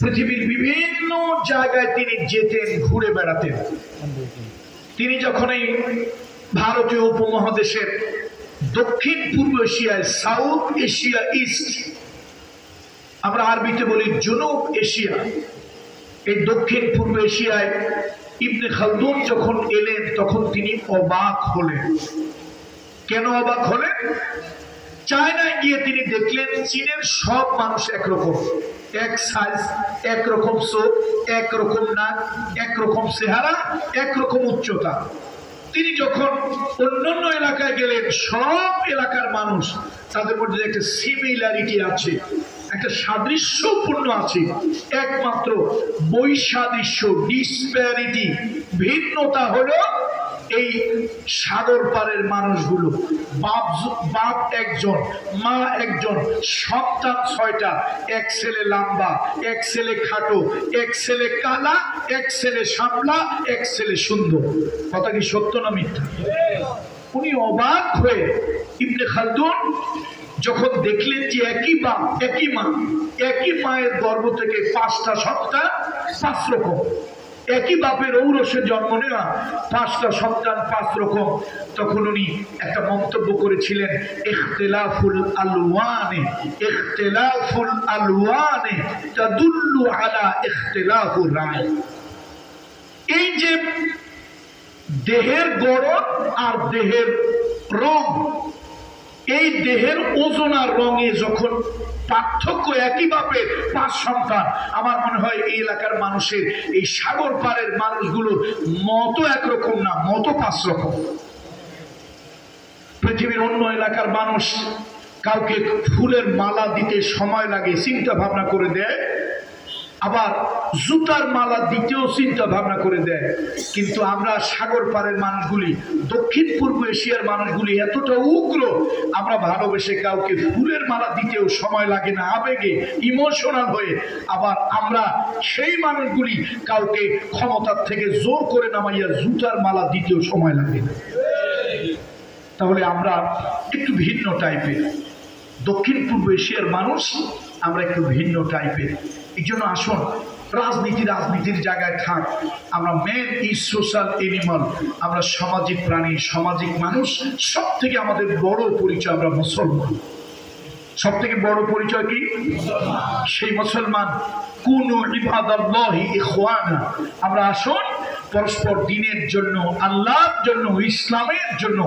পৃথিবীর বিভিন্ন জায়গায় তিনি যেতেন, ঘুরে বেড়াতেন। তিনি যখন এই ভারতীয় উপমহাদেশের দক্ষিণ পূর্ব এশিয়ায়, সাউথ এশিয়া, ইস্ট, আমরা আরবিতে বলি জুনুব এশিয়া, এই দক্ষিণ পূর্ব এশিয়ায় ইবনে খালদুন যখন এলেন, তখন তিনি অবাক হলেন। কেন অবাক হলেন? চায়নায় গিয়ে তিনি দেখলেন চীনের সব মানুষ একরকম, এক সাইজ, একরকম চোখ, একরকম নাক, একরকম চেহারা, একরকম উচ্চতা। তিনি যখন অন্যান্য এলাকায় গেলেন, সব এলাকার মানুষ, তাদের মধ্যে একটা সিমিলারিটি আছে, একটা সাদৃশ্যপূর্ণ আছে। একমাত্র বৈসাদৃশ্য, ডিসপ্যারিটি, ভিন্নতা হলো এই সাগর পারের মানুষগুলো। বাপ একজন, মা একজন, সন্তান 6টা, এক ছেলে লম্বা, এক ছেলে খাটো, এক ছেলে কালা, এক ছেলে শাপলা, এক ছেলে সুন্দর। কথা কি সত্য না মিথ্যা? উনি অবাক হয়ে, ইবনে খালদুন যখন দেখলেন যে একই বাপ, একই মা, একই মায়ের গর্ভ থেকে 5টা সন্তান, 5 রকম, একই বাপের ঔরসে জন্ম নেওয়া 5টা সন্তান 5 রকম, তখন উনি একটা মন্তব্য করেছিলেন, ইখতিলাফুল আলওয়ানে, ইখতিলাফুল আলওয়ানে তাদুল্লু আলা ইখতিলাফুর রায়। এই যে দেহের গড়ন আর দেহের রং, এই দেহের ওজন আর রঙে যখন পার্থক্য, একই বাপের 5 সন্তান, আমার মনে হয় এই এলাকার মানুষের, এই সাগর পারের মানুষগুলোর মতো একরকম না, মতো 5 রকম। পৃথিবীর অন্য এলাকার মানুষ কাউকে ফুলের মালা দিতে সময় লাগে, চিন্তা ভাবনা করে দেয়, আবার জুতার মালা দিতেও চিন্তা ভাবনা করে দেয়। কিন্তু আমরা সাগর পারের মানুষগুলি, দক্ষিণ পূর্ব এশিয়ার মানুষগুলি এতটা উগ্র, আমরা ভালোবেসে কাউকে ফুলের মালা দিতেও সময় লাগে না, আবেগে ইমোশনাল হয়ে। আবার আমরা সেই মানুষগুলি কাউকে ক্ষমতার থেকে জোর করে নামাইয়া জুতার মালা দিতেও সময় লাগে না। তাহলে আমরা একটু ভিন্ন টাইপের, দক্ষিণ পূর্ব এশিয়ার মানুষ আমরা একটু ভিন্ন টাইপের। এই জন্য আসুন, রাজনীতির জায়গায় থাক, আমরা ম্যান ইজ সোশ্যাল এনিমাল, আমরা সামাজিক প্রাণী, সামাজিক মানুষ। সব থেকে আমাদের বড় পরিচয় আমরা মুসলমান। সবথেকে বড় পরিচয় কি? সেই মুসলমান। কুনু ইবাদাল্লাহি ইখওয়ানা, আমরা আসুন পরস্পর দ্বীনের জন্য, আল্লাহর জন্য, ইসলামের জন্য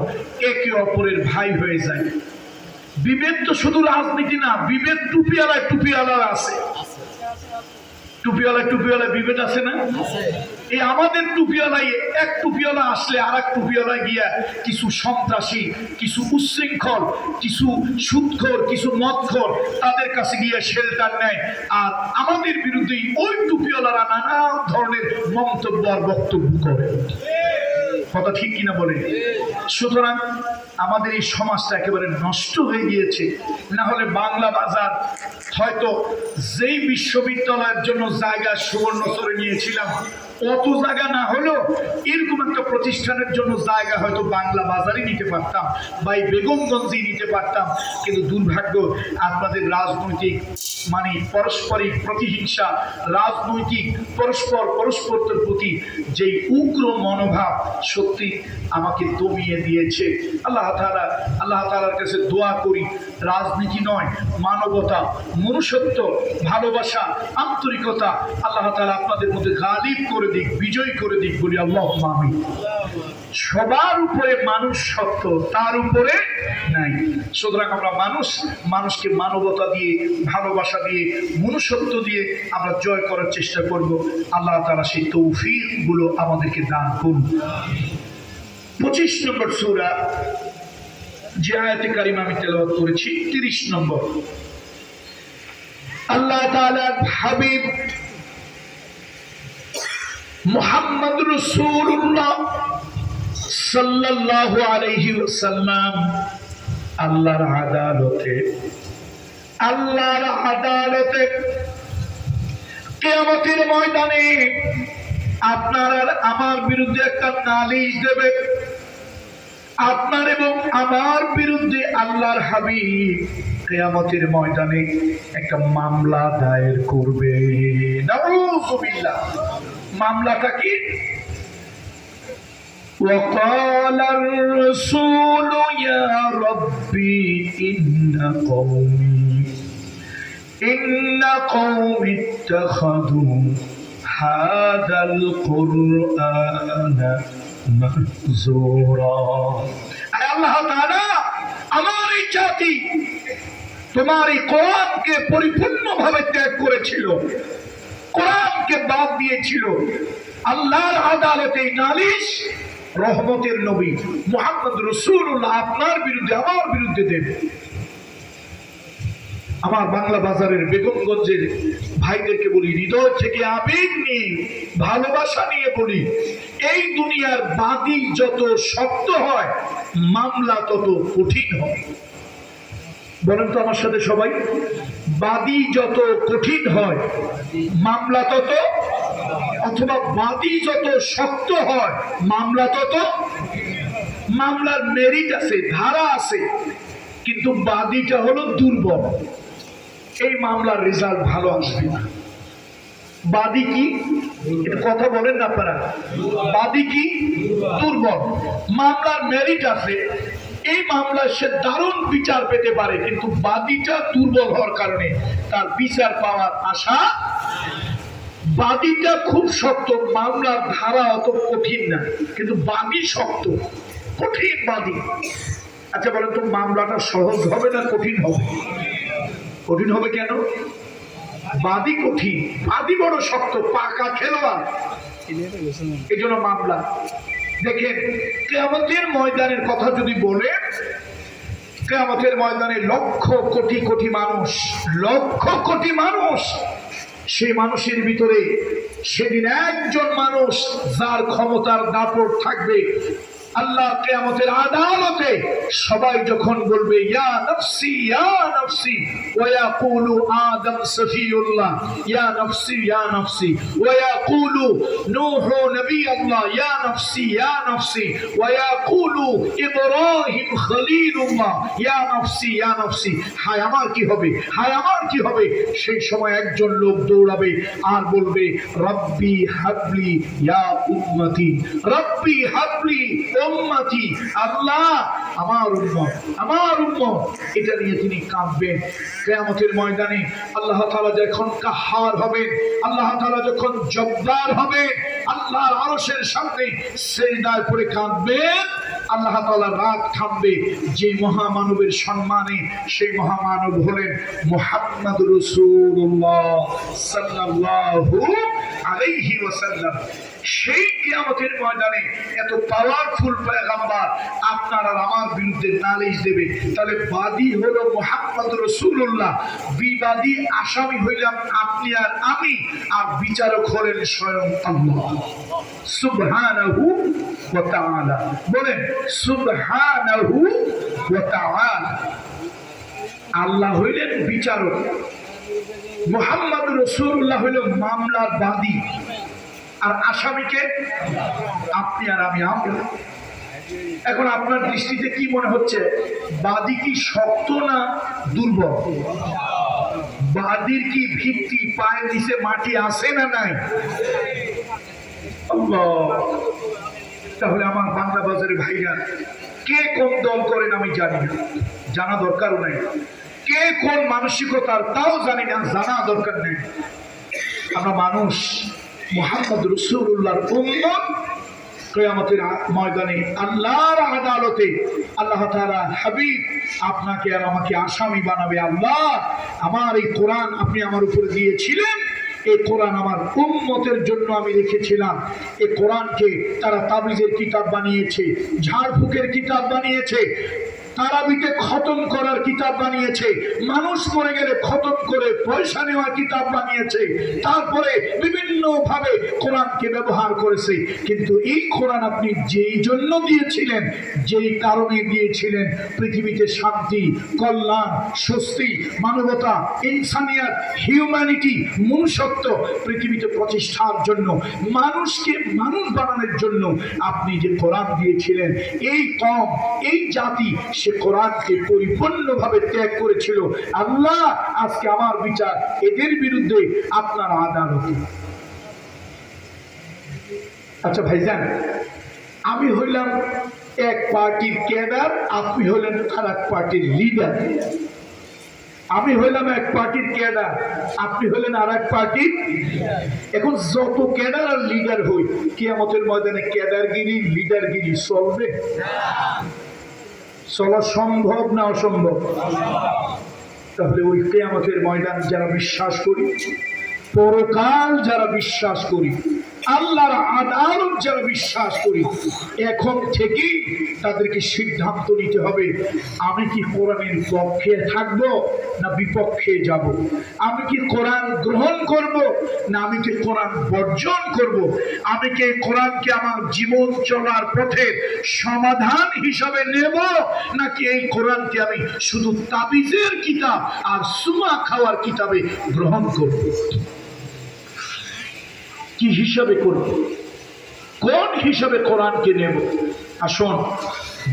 একে অপরের ভাই হয়ে যায়। বিভেদ তো শুধু রাজনীতি না, বিভেদ টুপিওয়ালায় টুপিওয়ালা আছে, টুপিওয়ালা বিভেদ আছে না? এই আমাদের টুপিওয়ালাই, এক টুপিওয়ালা আসলে আর এক টুপিওয়ালা গিয়া কিছু সন্ত্রাসী, কিছু উচ্ছৃঙ্খল, কিছু সুদখোর, কিছু মদখোর তাদের কাছে গিয়ে শেল্টার নেয়, আর আমাদের বিরুদ্ধে ওই টুপিওয়ালারা নানা ধরনের মন্তব্য আর বক্তব্য করে। কথা ঠিক কিনা বলে? সুতরাং আমাদের এই সমাজটা একেবারে নষ্ট হয়ে গিয়েছে। না হলে বাংলা বাজার হয়তো যেই বিশ্ববিদ্যালয়ের জন্য জায়গা সুবর্ণচরে নিয়েছিলাম, অত জায়গা না হলেও এরকম একটা প্রতিষ্ঠানের জন্য জায়গা হয়তো বাংলা বাজারই নিতে পারতাম বা এই বেগমগঞ্জেই নিতে পারতাম। কিন্তু দুর্ভাগ্য, আপনাদের রাজনৈতিক মানে পারস্পরিক প্রতিহিংসা, রাজনৈতিক পরস্পরের প্রতি যেই উগ্র মনোভাব সত্যি আমাকে দমিয়ে দিয়েছে। আল্লাহ তাআলার কাছে দোয়া করি, রাজনীতি নয়, মানবতা, মনুষ্যত্ব, ভালোবাসা, আন্তরিকতা আল্লাহ তাআলা আপনাদের মধ্যে গালিব করে দিক, বিজয় করে দিক, বলি আল্লাহুম্মা আমিন। সবার উপরে মানুষ সত্য, তার উপরে নাই। সুতরাং আমরা মানুষকে মানবতা দিয়ে, ভালোবাসা দিয়ে, মনুষ্যত্ব দিয়ে আমরা জয় করার চেষ্টা করব। আল্লাহ তাআলা সেই তৌফিক গুলো আমাদেরকে দান করুন। 25 নম্বর সূরা, যে আয়াতে কারিমা আমি তেলাওয়াত করেছি, 30 নম্বর। আল্লাহ তাআলার হাবিব মুহাম্মদ রাসূলুল্লাহ সাল্লাল্লাহু আলাইহি ওয়াসাল্লাম আল্লাহর আদালতে কিয়ামতের ময়দানে আপনার আর আমার বিরুদ্ধে একটা নালিশ দেবে। আপনার এবং আমার বিরুদ্ধে আল্লাহর হাবিব কিয়ামতের ময়দানে একটা মামলা দায়ের করবে। নাউযুবিল্লাহ। মামলাটা কি? وقال الرسول يا ربي إن قومي اتخذوا هذا القرآن مهجورا। আল্লাহ তাআলা, আমার এই জাতি তোমার এই কোরআনকে পরিপূর্ণভাবে ত্যাগ করেছিল, কোরআনকে বাদ দিয়েছিল। আল্লাহর আদালতে নালিশ রহমতের নবী মুহাম্মদ রাসূলুল্লাহ আপনার বিরুদ্ধে, আমার বিরুদ্ধে দেন। আমার বাংলা বাজারের বেগমগঞ্জের ভাইদেরকে বলি, হৃদয় থেকে আবেগ নিয়ে, ভালোবাসা নিয়ে বলি, এই দুনিয়ার বাদী যত শক্ত হয়, মামলা তত কঠিন হয়। বলেন তো আমার সাথে সবাই, বাদী যত কঠিন হয়, মামলা তত, অথবা বাদী যত শক্ত হয়, মামলা তত। মামলার মেরিট আছে, ধারা আছে, কিন্তু বাদীটা হলো দুর্বল, এই মামলার রেজাল্ট ভালো আসবে না। বাদী কি? কথা বলেন না আপনারা, বাদী কি? দুর্বল। মামলার মেরিট আছে, এই মামলায় সে দারুণ বিচার পেতে পারে, কিন্তু বাদীটা দুর্বল হওয়ার কারণে তার বিচার পাওয়ার আশা। বাদীটা খুব শক্ত, মামলার ধারা অত কঠিন না, কিন্তু বাদী শক্ত, কঠিন বাদী। আচ্ছা বলেন তো, মামলাটা সহজ হবে না কঠিন হবে? কঠিন হবে কেন? বাদী কঠিন, বাদী বড় শক্ত, পাকা খেলোয়াড়, এই জন্য মামলা। দেখেন, কিয়ামতের ময়দানের কথা যদি বলে, কিয়ামতের ময়দানে লক্ষ কোটি মানুষ, লক্ষ কোটি মানুষ, সেই মানুষের ভিতরে সেদিন একজন মানুষ যার ক্ষমতার দাপট থাকবে। আল্লাহ কিয়ামতের আদালতে সবাই যখন বলবে ইয়া নফসি ইয়া নফসি, ওয়া ইয়াকুলু আদম সফিউল্লাহ ইয়া নফসি ইয়া নফসি, ওয়া ইয়াকুলু নূহ নবী আল্লাহ ইয়া নফসি ইয়া নফসি, ওয়া ইয়াকুলু ইব্রাহিম খলিলুল্লাহ ইয়া নফসি ইয়া নফসি। হায় আমার কি হবে, হায় আমার কি হবে? সেই সময় একজন লোক দৌড়াবে আর বলবে রব্বি হাবলি ইয়া উম্মতি, রব্বি হাবলি, ও উম্মতি, আল্লাহ আমার উম্মত, এটা নিয়ে তিনি কাঁদবেন। কিয়ামতের ময়দানে আল্লাহ তাআলা যখন কাহ্হার হবেন, আল্লাহ তাআলা যখন জব্বার হবেন, আল্লাহর আরশের সামনে সিজদায় পড়ে কাঁদবেন, আল্লাহ তাআলা রাত থামবে। যে মহামানবের সম্মানে, সেই মহামানব হলেন মুহাম্মদুর রাসূলুল্লাহ সাল্লাল্লাহু আলাইহি ওয়াসাল্লাম। সেই কিয়ামতের ময়দানে এত পাওয়ারফুল পয়গম্বর আপনার আর আমার বিরুদ্ধে নালিশ দেবে, তাহলে বাদী হলো মুহাম্মদুর রাসূলুল্লাহ, বিবাদী আসামি হইলাম আপনি আর আমি, আর বিচারক হলেন স্বয়ং আল্লাহ সুবহানাহু ওয়া তাআলা। বলেন সুবহানাহু ওয়া তাআলা। আল্লাহ হইলেন বিচারক, মুহাম্মদুর রাসূলুল্লাহ হইল মামলার বাদী, আর আসামিকে আপনি আর আমি। এখন আপনার দৃষ্টিতে কি মনে হচ্ছে, বাদী কি শক্ত না দুর্বল? বাদীর কি ভিত্তি, পায়ের নিচে মাটি আছে না নাই? আল্লাহ। তাহলে আমার বাংলা বাজারের ভাইরা, কে কোন দল করেন আমি জানি না, জানা দরকারও নাই। কে কোন মানসিকতার তাও জানি না, জানা দরকার নেই। আমরা মানুষ, মুহাম্মদ রাসূলুল্লাহর উম্মত। কিয়ামতের ময়দানে আল্লাহর আদালতে আল্লাহ তাআলা হাবিব আপনাকে আর আমাকে আসামি বানাবে। আল্লাহ, আমার এই কোরআন আপনি আমার উপরে দিয়েছিলেন, এই কোরআন আমার উম্মতের জন্য আমি লিখেছিলাম। এই কোরআনকে তারা তাবিজের কিতাব বানিয়েছে, ঝাড়ফুঁকের কিতাব বানিয়েছে, তারাবিকে খতম করার কিতাব বানিয়েছে, মানুষ মরে গেলে খতম করে পয়সা নেওয়ার কিতাব বানিয়েছে, তারপরে বিভিন্ন ভাবে কোরআনকে ব্যবহার করেছে। কিন্তু এই কোরআন আপনি যেই জন্য দিয়েছিলেন, যেই কারণে দিয়েছিলেন, পৃথিবীতে শান্তি, কল্যাণ, স্বস্তি, মানবতা, ইনসানিয়াত, হিউম্যানিটি, মনুষ্যত্ব পৃথিবীতে প্রতিষ্ঠার জন্য, মানুষকে মানুষ বানানোর জন্য আপনি যে কোরআন দিয়েছিলেন, এই কম, এই জাতি সে কোরআনকে পরিপূর্ণভাবে ত্যাগ করেছিল। আল্লাহ, আজকে আমার বিচার এদের বিরুদ্ধে আপনার আদালতে। আচ্ছা ভাইজান, আমি হইলাম এক পার্টির ক্যাডার, আপনি হলেন আর এক পার্টির লিডার। আমি হইলাম এক পার্টির ক্যাডার, আপনি হলেন আর এক পার্টির। এখন যত ক্যাডার আর লিডার হই, কিয়ামতের ময়দানে ক্যাডারগিরি লিডারগিরি চলবে? চলা সম্ভব না অসম্ভব? তাহলে ওই কিয়ামতের ময়দান যারা বিশ্বাস করি, পরকাল যারা বিশ্বাস করি, আল্লাহর আদালত যারা বিশ্বাস করি, এখন থেকেই তাদেরকে সিদ্ধান্ত নিতে হবে, আমি কি কোরআনের পক্ষে থাকব না বিপক্ষে যাব? আমি কি কোরআন গ্রহণ করব না আমি কি কোরআন বর্জন করব? আমি কি কোরআনকে আমার জীবন চলার পথে সমাধান হিসাবে নেব, নাকি এই কোরআনকে আমি শুধু তাবিজের কিতাব আর সুমা খাওয়ার কিতাবে গ্রহণ করব? কি হিসাবে করব? কোন হিসাবে কোরআনকে নেব? আসুন,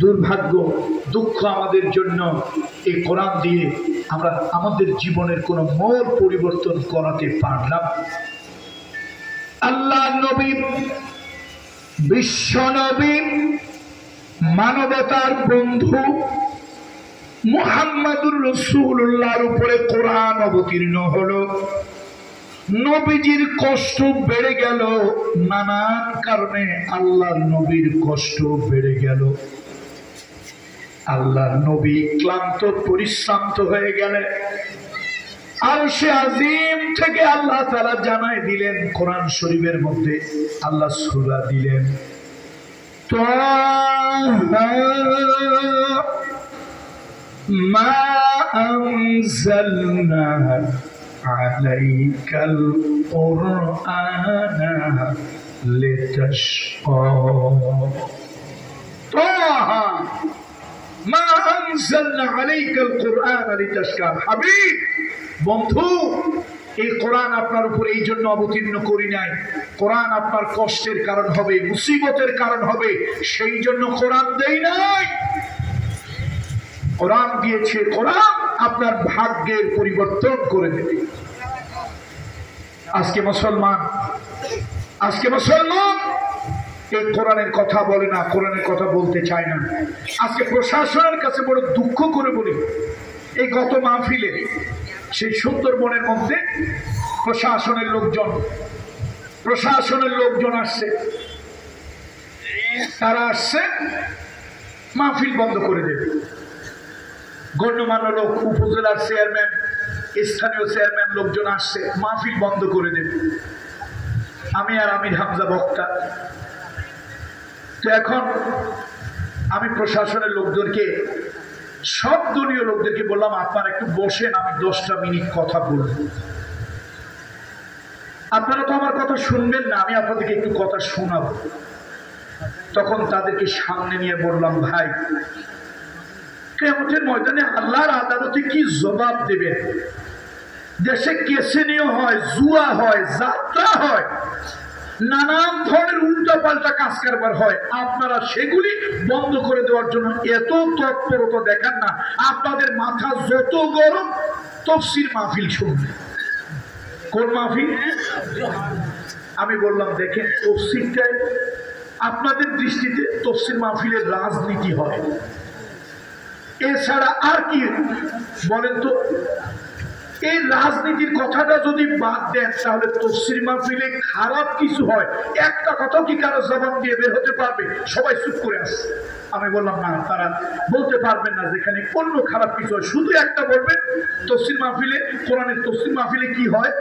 দুর্ভাগ্য, দুঃখ আমাদের জন্য, এই কোরআন দিয়ে আমরা আমাদের জীবনের কোনো মোড় পরিবর্তন করাতে পারলাম। আল্লাহ নবী, বিশ্ব নবী, মানবতার বন্ধু মুহাম্মদুর রাসূলুল্লাহর উপরে কোরআন অবতীর্ণ হলো। নবীজির কষ্ট বেড়ে গেল, নানান কারণে আল্লাহর নবীর কষ্ট বেড়ে গেল। আল্লাহর নবী ক্লান্ত পরিশ্রান্ত হয়ে গেলেন, আরশে আজিম থেকে আল্লাহ তাআলা জানায় দিলেন, কোরআন শরীফের মধ্যে আল্লাহ সূরা দিলেন, মা আনজালনা আলাইকাল কুরআন লিতাশকা। তাহা মা আনজালনা আলাইকাল কুরআন লিতাশকা। হাবিব, বন্ধু, এই কোরআন আপনার উপর এই জন্য অবতীর্ণ করি নাই, কোরআন আপনার কষ্টের কারণ হবে, মুসিবতের কারণ হবে, সেই জন্য কোরআন দেই নাই। কোরআন দিয়েছে, কোরআন আপনার ভাগ্যের পরিবর্তন করে দেবে। আজকে মুসলমান এই কোরআনের কথা বলে না, কোরআনের কথা বলতে চায় না। আজকে প্রশাসনের কাছে বড় দুঃখ করে বলি, এই গত মাহফিলে সেই সুন্দরবনের মধ্যে প্রশাসনের লোকজন আসছে, তারা আসছে মাহফিল বন্ধ করে দেবে। গণ্যমান্য লোক, উপজেলার চেয়ারম্যান, স্থানীয় চেয়ারম্যান লোকজন আসছে, মাহফিল বন্ধ করে দেবে। আমি আর আমির হামজা বক্তা। তো এখন আমি প্রশাসনের লোকদেরকে, সব দলীয় লোকদেরকে বললাম, আপনারা একটু বসেন, আমি 10টা মিনিট কথা বলবো। আপনারা তো আমার কথা শুনবেন না, আমি আপনাদেরকে একটু কথা শোনাবো। তখন তাদেরকে সামনে নিয়ে বললাম, ভাই, কিয়ামতের ময়দানে আল্লাহর আদালতে কি জবাব দেবেন? দেশে কেসিনিও হয়, জুয়া হয়, যাত্রা হয়, নানান ধরনের উল্টাপাল্টা কাজ কারবার হয়। আপনারা সেগুলি বন্ধ করে দেওয়ার জন্য এত তৎপরতা দেখান না। আপনাদের মাথা যত গরম, তাফসীর মাহফিল শুনবেন। কোন মাহফিল? আমি বললাম, দেখেন, তাফসীরটাই আপনাদের দৃষ্টিতে তাফসীর মাহফিলের রাজনীতি হয়, এছাড়া আর কি বলেন তো? এই রাজনীতির কথাটা যদি বাদ দেন, তাহলে তাফসীর মাহফিলে খারাপ কিছু হয় একটা কথাও কি কারো জবান দিয়ে বের হতে পারবে? সবাই চুপ করে আসছে। আমি বললাম, না, তারা বলতে পারবেন না যেখানে অন্য খারাপ কিছু হয়। শুধু একটা বলবেন, তাফসীর মাহফিলে, কোরআনের তাফসীর মাহফিলে কি হয়?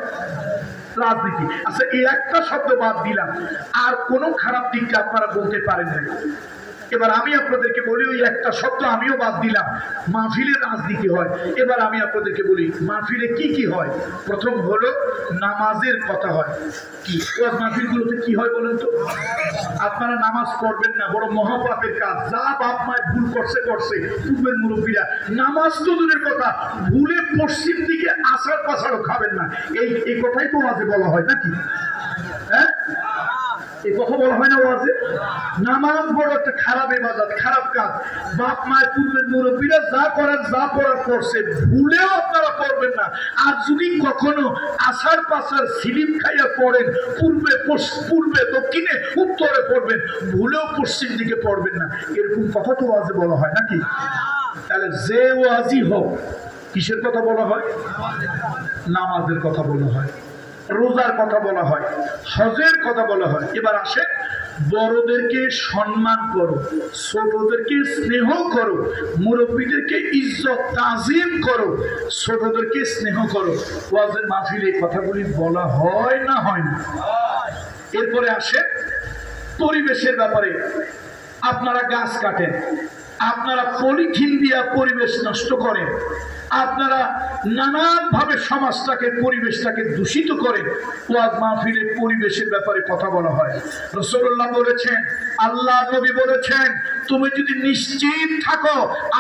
রাজনীতি। আচ্ছা, এই একটা শব্দ বাদ দিলাম, আর কোনো খারাপ দিকটা আপনারা বলতে পারেন না। এবার আমি আপনাদেরকে বলি, ওই একটা শব্দ আমিও বাদ দিলাম, মাহফিলে রাজনীতি হয়। এবার আমি আপনাদেরকে বলি, মাহফিলে কি কি হয়। প্রথম হলো নামাজের কথা হয়। কি মাহফিলগুলোতে কি হয় বলেন তো? আপনারা নামাজ পড়বেন না, বড় মহাপাপের কাজ। যা বাপ মায়ের ভুল করছে, পূর্বের মুরব্বীরা, নামাজ তো দূরের কথা, ভুলে পশ্চিম দিকে আষাঢ় পাশাড়ও খাবেন না। এই কথাই তো ওয়াজে বলা হয় নাকি? হ্যাঁ, এই কথা বলা হয় না ওয়াজে? নামাজ বড় একটা খারাপ ইবাদত, খারাপ কাজ। বাপ মায়ের পূর্বের মুরব্বীরা যা পড়ার করছে, ভুলেও আপনারা পড়বেন না। আর যদি কখনো আষাঢ় পাশার স্লিপ খাইয়া পড়েন, পূর্বে দক্ষিণে উত্তরে পড়বেন, ভুলেও পশ্চিম দিকে পড়বেন না। এরকম কথা তো ওয়াজে বলা হয় নাকি? তাহলে যে ওয়াজি হোক, কিসের কথা বলা হয়? নামাজের কথা বলা হয়, রোজার কথা বলা হয়, হজের কথা বলা হয়। এবার আসে, বড়দেরকে সম্মান করো, ছোটদেরকে স্নেহ করো, মুরব্বীদেরকে ইজ্জত তাজিম করো, ছোটদেরকে স্নেহ করো। ওয়াজের মাহফিলে এই কথাগুলি বলা হয় না হয় না? এরপরে আসে পরিবেশের ব্যাপারে। আপনারা গাছ কাটেন, আপনারা পলিথিন দিয়া পরিবেশ নষ্ট করেন, আপনারা নানানভাবে সমাজটাকে, পরিবেশটাকে দূষিত করেন। ওয়াজ মাহফিলে পরিবেশের ব্যাপারে কথা বলা হয়। রাসূলুল্লাহ বলেছেন, আল্লাহ নবী বলেছেন, তুমি যদি নিশ্চিত থাকো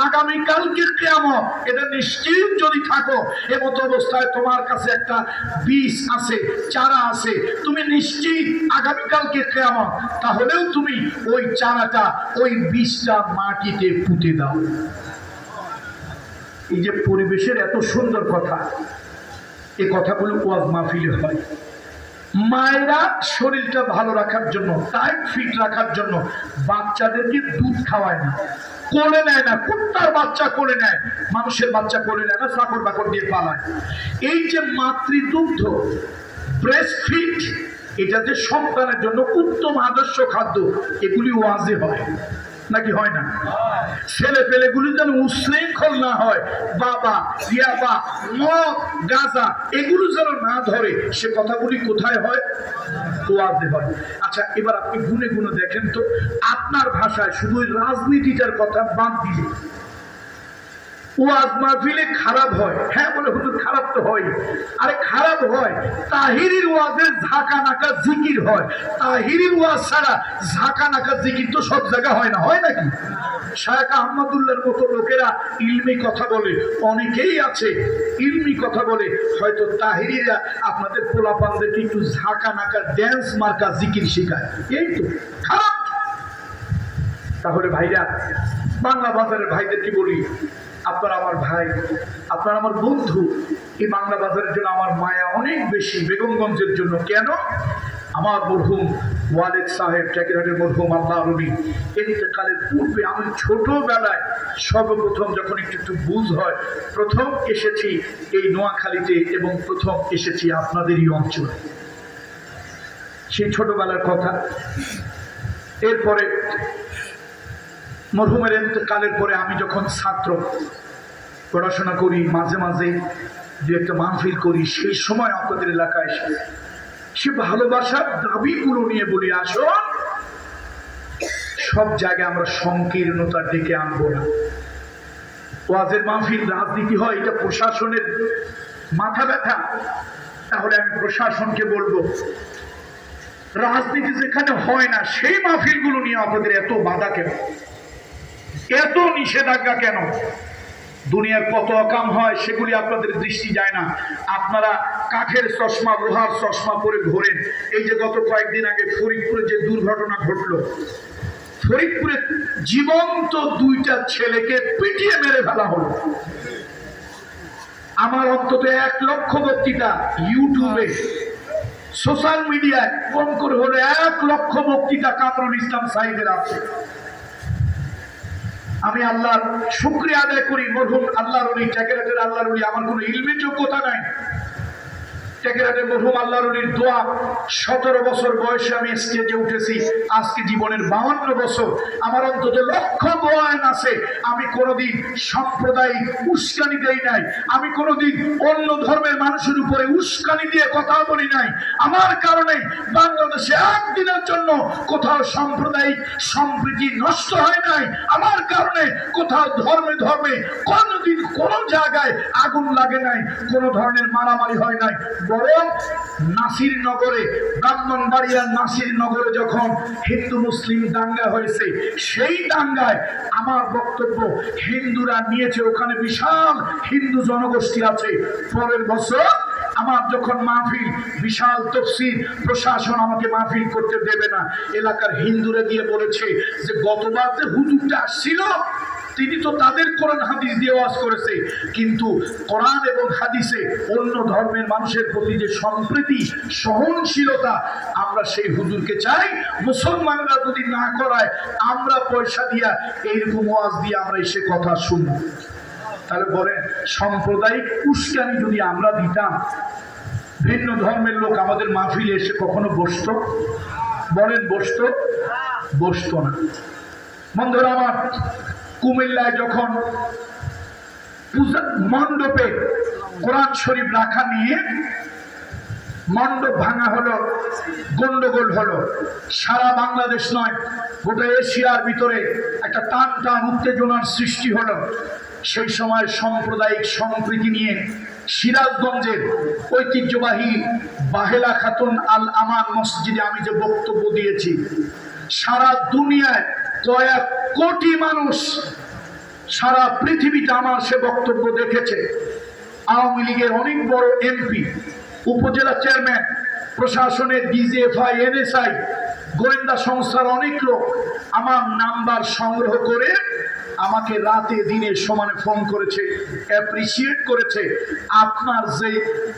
আগামীকালকের কিয়ামত, এটা নিশ্চিত যদি থাকো, এমত অবস্থায় তোমার কাছে একটা বীজ আছে, চারা আছে, তুমি নিশ্চিত আগামীকালকে কিয়ামত, তাহলেও তুমি ওই চারাটা, ওই বীজটা মাটিতে পুঁতে দাও। এই যে পরিবেশের এত সুন্দর কথা, এই কথাগুলো ওয়াজ মাহফিলে হয়। মায়েরা শরীরটা ভালো রাখার জন্য, টাইট ফিট রাখার জন্য বাচ্চাদেরকে দুধ খাওয়ায় না, কোলে নেয় না। কুত্তার বাচ্চা কোলে নেয়, মানুষের বাচ্চা কোলে নেয় না, চাকর বাকর দিয়ে পালায়। এই যে মাতৃদুগ্ধ, ব্রেস্ট ফিড, এটা যে সন্তানের জন্য উত্তম আদর্শ খাদ্য, এগুলি ওয়াজে হয় নাকি হয় না? ছেলে পেলেগুলি যেন উশৃঙ্খল না হয়, বাবা, ইয়াবা, মদ, গাঁজা এগুলো যেন না ধরে, সে কথাগুলি কোথায় হয়? ওয়াজে হয়। আচ্ছা, এবার আপনি গুনে গুনে দেখেন তো, আপনার ভাষায় শুধু রাজনীতিটার কথা বাদ দিলে ওয়াজ মাহফিলে খারাপ হয়। হ্যাঁ বলে, হুজুর খারাপ তো হয়। আরে খারাপ হয়, তাহিরির ওয়াজে ঝাঁকা নাকা জিকির হয়। তাহিরির ওয়াজ ছাড়া ঝাঁকা নাকা জিকির তো সব জায়গা হয় না, হয় নাকি? শায়েখ আহমদুল্লাহর মতো লোকেরা ইলমি কথা বলে, অনেকেই আছে ইলমি কথা বলে। হয়তো তাহিরিরা আপনাদের পোলাপানদেরকে একটু ঝাঁকা নাকা ড্যান্স মার্কা জিকির শেখায়, এই তো খারাপ। তাহলে ভাইরা, বাংলা বাজারের ভাইদেরকে বলি, আপনারা আমার ভাই, আপনারা আমার বন্ধু। এই বাংলা বাজারের জন্য আমার মায়া অনেক বেশি, বেগমগঞ্জের জন্য। কেন? আমার মরহুম ওয়ালিদ সাহেব টেকেরহাটের মরহুম আল্লাহর ওলি ইন্তেকালের পূর্বে আমি ছোটবেলায় সর্বপ্রথম যখন একটু বুঝ হয়, প্রথম এসেছি এই নোয়াখালীতে এবং প্রথম এসেছি আপনাদেরই অঞ্চলে। সেই ছোটবেলার কথা। এরপরে মরহুমের ইন্তেকালের পরে আমি যখন ছাত্র পড়াশোনা করি, মাঝে মাঝে দু একটা মাহফিল করি, সেই সময় আপনাদের এলাকায় এসে সে ভালোবাসার দাবিগুলো নিয়ে বলি, আসো সব জায়গায় আমরা সংকীর্ণতা ডেকে আনবো না। ওয়াজের মাহফিল রাজনীতি হয়, এটা প্রশাসনের মাথা ব্যথা। তাহলে আমি প্রশাসনকে বলবো, রাজনীতি যেখানে হয় না সেই মাহফিলগুলো নিয়ে আপনাদের এত বাধা কেন, এত নিষেধাজ্ঞা কেন? দুনিয়ার কত অকাম হয় সেগুলি আপনাদের দৃষ্টি যায় না। আপনারা কাঠের চশমা, লোহার চশমা পরে ঘোরেন। এই যে গত কয়েকদিন আগে ফরিদপুরে যে দুর্ঘটনা ঘটলো, ফরিদপুরে জীবন্ত দুইটা ছেলেকে পিটিয়ে মেরে ফেলা হলো। আমার অন্তত 1 লক্ষ বক্তৃতা ইউটিউবে, সোশ্যাল মিডিয়ায় কম করে হলো 1 লক্ষ বক্তৃতা কামরুল ইসলাম সাহিদের আছে। আমি আল্লাহর শুকরিয়া আদায় করি, মরহুম আল্লাহর ওলি টেকেরহাটের আল্লাহর ওলি, আমার কোনো ইলমের যোগ্যতা নাই। টেকেরহাটের মরহুম আল্লাহর ওলির দোয়া, 17 বছর বয়সে আমি স্টেজে উঠেছি, আজকে জীবনের 52 বছর। আমার অন্তত লক্ষ বয়ান আছে। আমি কোনোদিন সাম্প্রদায়িক উস্কানি দেই নাই, আমি কোনোদিন অন্য ধর্মের মানুষের উপরে উস্কানি দিয়ে কথা বলি নাই। আমার কারণে বাংলাদেশে একদিনের জন্য কোথাও সাম্প্রদায়িক সম্প্রীতি নষ্ট হয় নাই। আমার কারণে কোথাও ধর্মে ধর্মে কোনোদিন কোনো জায়গায় আগুন লাগে নাই, কোনো ধরনের মারামারি হয় নাই। বরং নাসিরনগরে, ব্রাহ্মণবাড়িয়ার নাসিরনগরে যখন হিন্দু মুসলিম দাঙ্গা হয়েছে, সেই দাঙ্গায় আমার বক্তব্য হিন্দুরা নিয়েছে, ওখানে বিশাল হিন্দু জনগোষ্ঠী আছে। পরের বছর আমার যখন মাহফিল, বিশাল তফসির, প্রশাসন আমাকে মাহফিল করতে দেবে না। এলাকার হিন্দুরা গিয়ে বলেছে যে গতবার যে হুজুরটা আসছিল তিনি তো তাদের কোরআন হাদিস দিয়ে ওয়াজ করেছে, কিন্তু কোরআন এবং হাদিসে অন্য ধর্মের মানুষের প্রতি যে সম্প্রীতি, সহনশীলতা, আমরা সেই হুজুরকে চাই। মুসলমানরা যদি না করায় আমরা পয়সা দিয়া এইরকম ওয়াজ দিয়ে আমরা এসে কথা শুনব। তাহলে বলেন, সাম্প্রদায়িক উস্কানি যদি আমরা দিতাম, ভিন্ন ধর্মের লোক আমাদের মাহফিলে এসে কখনো বসতো? বলেন বসতো? বসতো না। বন্ধুরা আমার, কুমিল্লায় যখন পূজা মণ্ডপে কোরআন শরীফ রাখা নিয়ে মণ্ডপ ভাঙা হলো, গন্ডগোল হলো, সারা বাংলাদেশ নয় গোটা এশিয়ার ভিতরে একটা টান টান উত্তেজনার সৃষ্টি হলো। সেই সময় সাম্প্রদায়িক সম্প্রীতি নিয়ে সিরাজগঞ্জের ঐতিহ্যবাহী বাহেলা খাতুন আল আমান মসজিদে আমি যে বক্তব্য দিয়েছি, সারা দুনিয়ায় কয়েক কোটি মানুষ, সারা পৃথিবীতে আমার সে বক্তব্য দেখেছে। আওয়ামী লীগের অনেক বড় এমপি, উপজেলা চেয়ারম্যান, প্রশাসনের ডিজিএফআই, এনএসআই, গোয়েন্দা সংস্থার অনেক লোক আমার নাম্বার সংগ্রহ করে আমাকে রাতে দিনে সমানে ফোন করেছে, অ্যাপ্রিসিয়েট করেছে। আপনার যে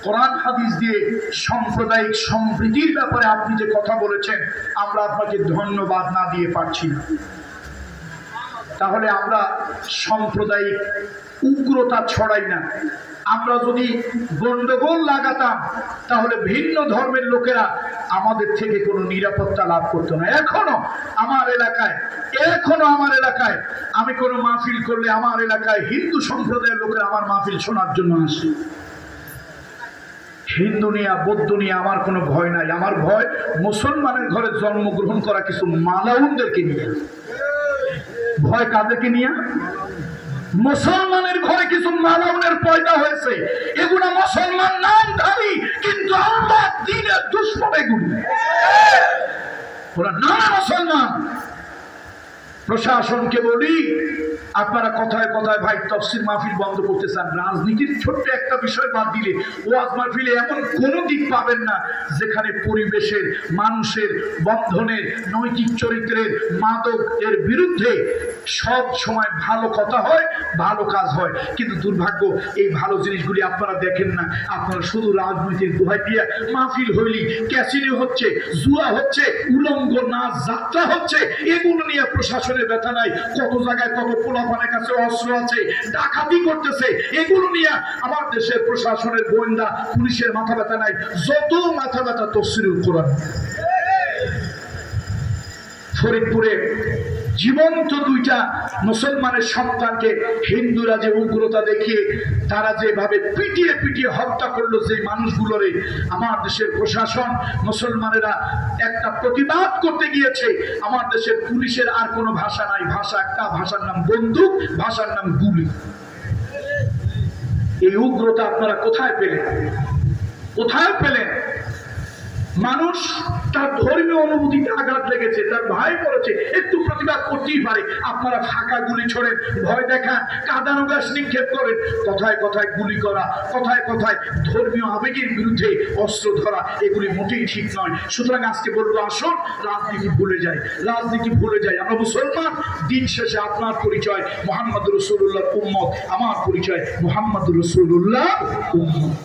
কোরআন হাদিস দিয়ে সাম্প্রদায়িক সম্প্রীতির ব্যাপারে আপনি যে কথা বলেছেন, আমরা আপনাকে ধন্যবাদ না দিয়ে পারছি না। তাহলে আমরা সাম্প্রদায়িক উগ্রতা ছড়াই না। আমরা যদি গন্ডগোল লাগাতাম তাহলে ভিন্ন ধর্মের লোকেরা আমাদের থেকে কোনো নিরাপত্তা লাভ করতো না। এখনো আমার এলাকায় আমি কোনো মাহফিল করলে আমার এলাকায় হিন্দু সম্প্রদায়ের লোকেরা আমার মাহফিল শোনার জন্য আসে। হিন্দু নিয়ে, বৌদ্ধ নিয়ে আমার কোনো ভয় নাই। আমার ভয় মুসলমানের ঘরে জন্মগ্রহণ করা কিছু মালাউনদেরকে নিয়ে। ভয় কাদেরকে নিয়ে? মুসলমানের ঘরে কিছু মালাউনের পয়দা হয়েছে, এগুলো মুসলমান নামধারী কিন্তু আল্লাহ দ্বীনের দুশমন। এগুলি ওরা না মুসলমান, প্রশাসনকে বলি, আপনারা কথায় কথায় ভাই তাফসীর মাহফিল বন্ধ করতে চান, রাজনীতির ছোট্ট একটা বিষয় বাদ দিলে ওয়াজ মাহফিলে এমন কোনো দিক পাবেন না যেখানে পরিবেশের, মানুষের, বন্ধনের, নৈতিক চরিত্রের, মাদক এর বিরুদ্ধে সব সময় ভালো কথা হয়, ভালো কাজ হয়। কিন্তু দুর্ভাগ্য, এই ভালো জিনিসগুলি আপনারা দেখেন না। আপনারা শুধু রাজনীতির দোহাই দিয়ে মাহফিল হইলি, ক্যাসিনো হচ্ছে, জুয়া হচ্ছে, উলঙ্গ নাচ যাত্রা হচ্ছে, এগুলো নিয়ে প্রশাসনের ব্যথা নাই। কত জায়গায় কত পোলাপানের কাছে অস্ত্র আছে, ডাকাতি করতেছে, এগুলো নিয়ে আমার দেশের প্রশাসনের, গোয়েন্দা পুলিশের মাথা ব্যথা নাই। যত মাথা ব্যথা তাফসীরুল কোরআন। ফরিদপুরে জীবন্ত দুইটা মুসলমানের সন্তানকে হিন্দুরা যে উগ্রতা দেখিয়ে তারা যেভাবে পিটিয়ে পিটিয়ে হত্যা করলো যে মানুষগুলোরে, আমার দেশের প্রশাসন, মুসলমানেরা একটা প্রতিবাদ করতে গিয়েছে। আমার দেশের পুলিশের আর কোনো ভাষা নাই, ভাষা একটা, ভাষার নাম বন্দুক, ভাষার নাম গুলি। এই উগ্রতা আপনারা কোথায় পেলেন? কোথায় পেলেন? মানুষ তার ধর্মীয় অনুভূতিতে আঘাত লেগেছে, তার ভাই পড়েছে, একটু প্রতিবাদ করতেই পারে। আপনারা ফাঁকা গুলি ছোড়েন, ভয় দেখান, কাঁদানো গ্যাস নিক্ষেপ করেন, কথায় কথায় গুলি করা, কথায় কথায় ধর্মীয় আবেগের বিরুদ্ধে অস্ত্র ধরা, এগুলি মোটেই ঠিক নয়। সুতরাং আজকে বলবো, আসুন রাজনীতি ভুলে যাই, রাজনীতি ভুলে যাই। আমরা মুসলমান, দিন শেষে আপনার পরিচয় মুহাম্মদ রাসূলুল্লাহর উম্মত, আমার পরিচয় মুহাম্মদ রাসূলুল্লাহর উম্মত।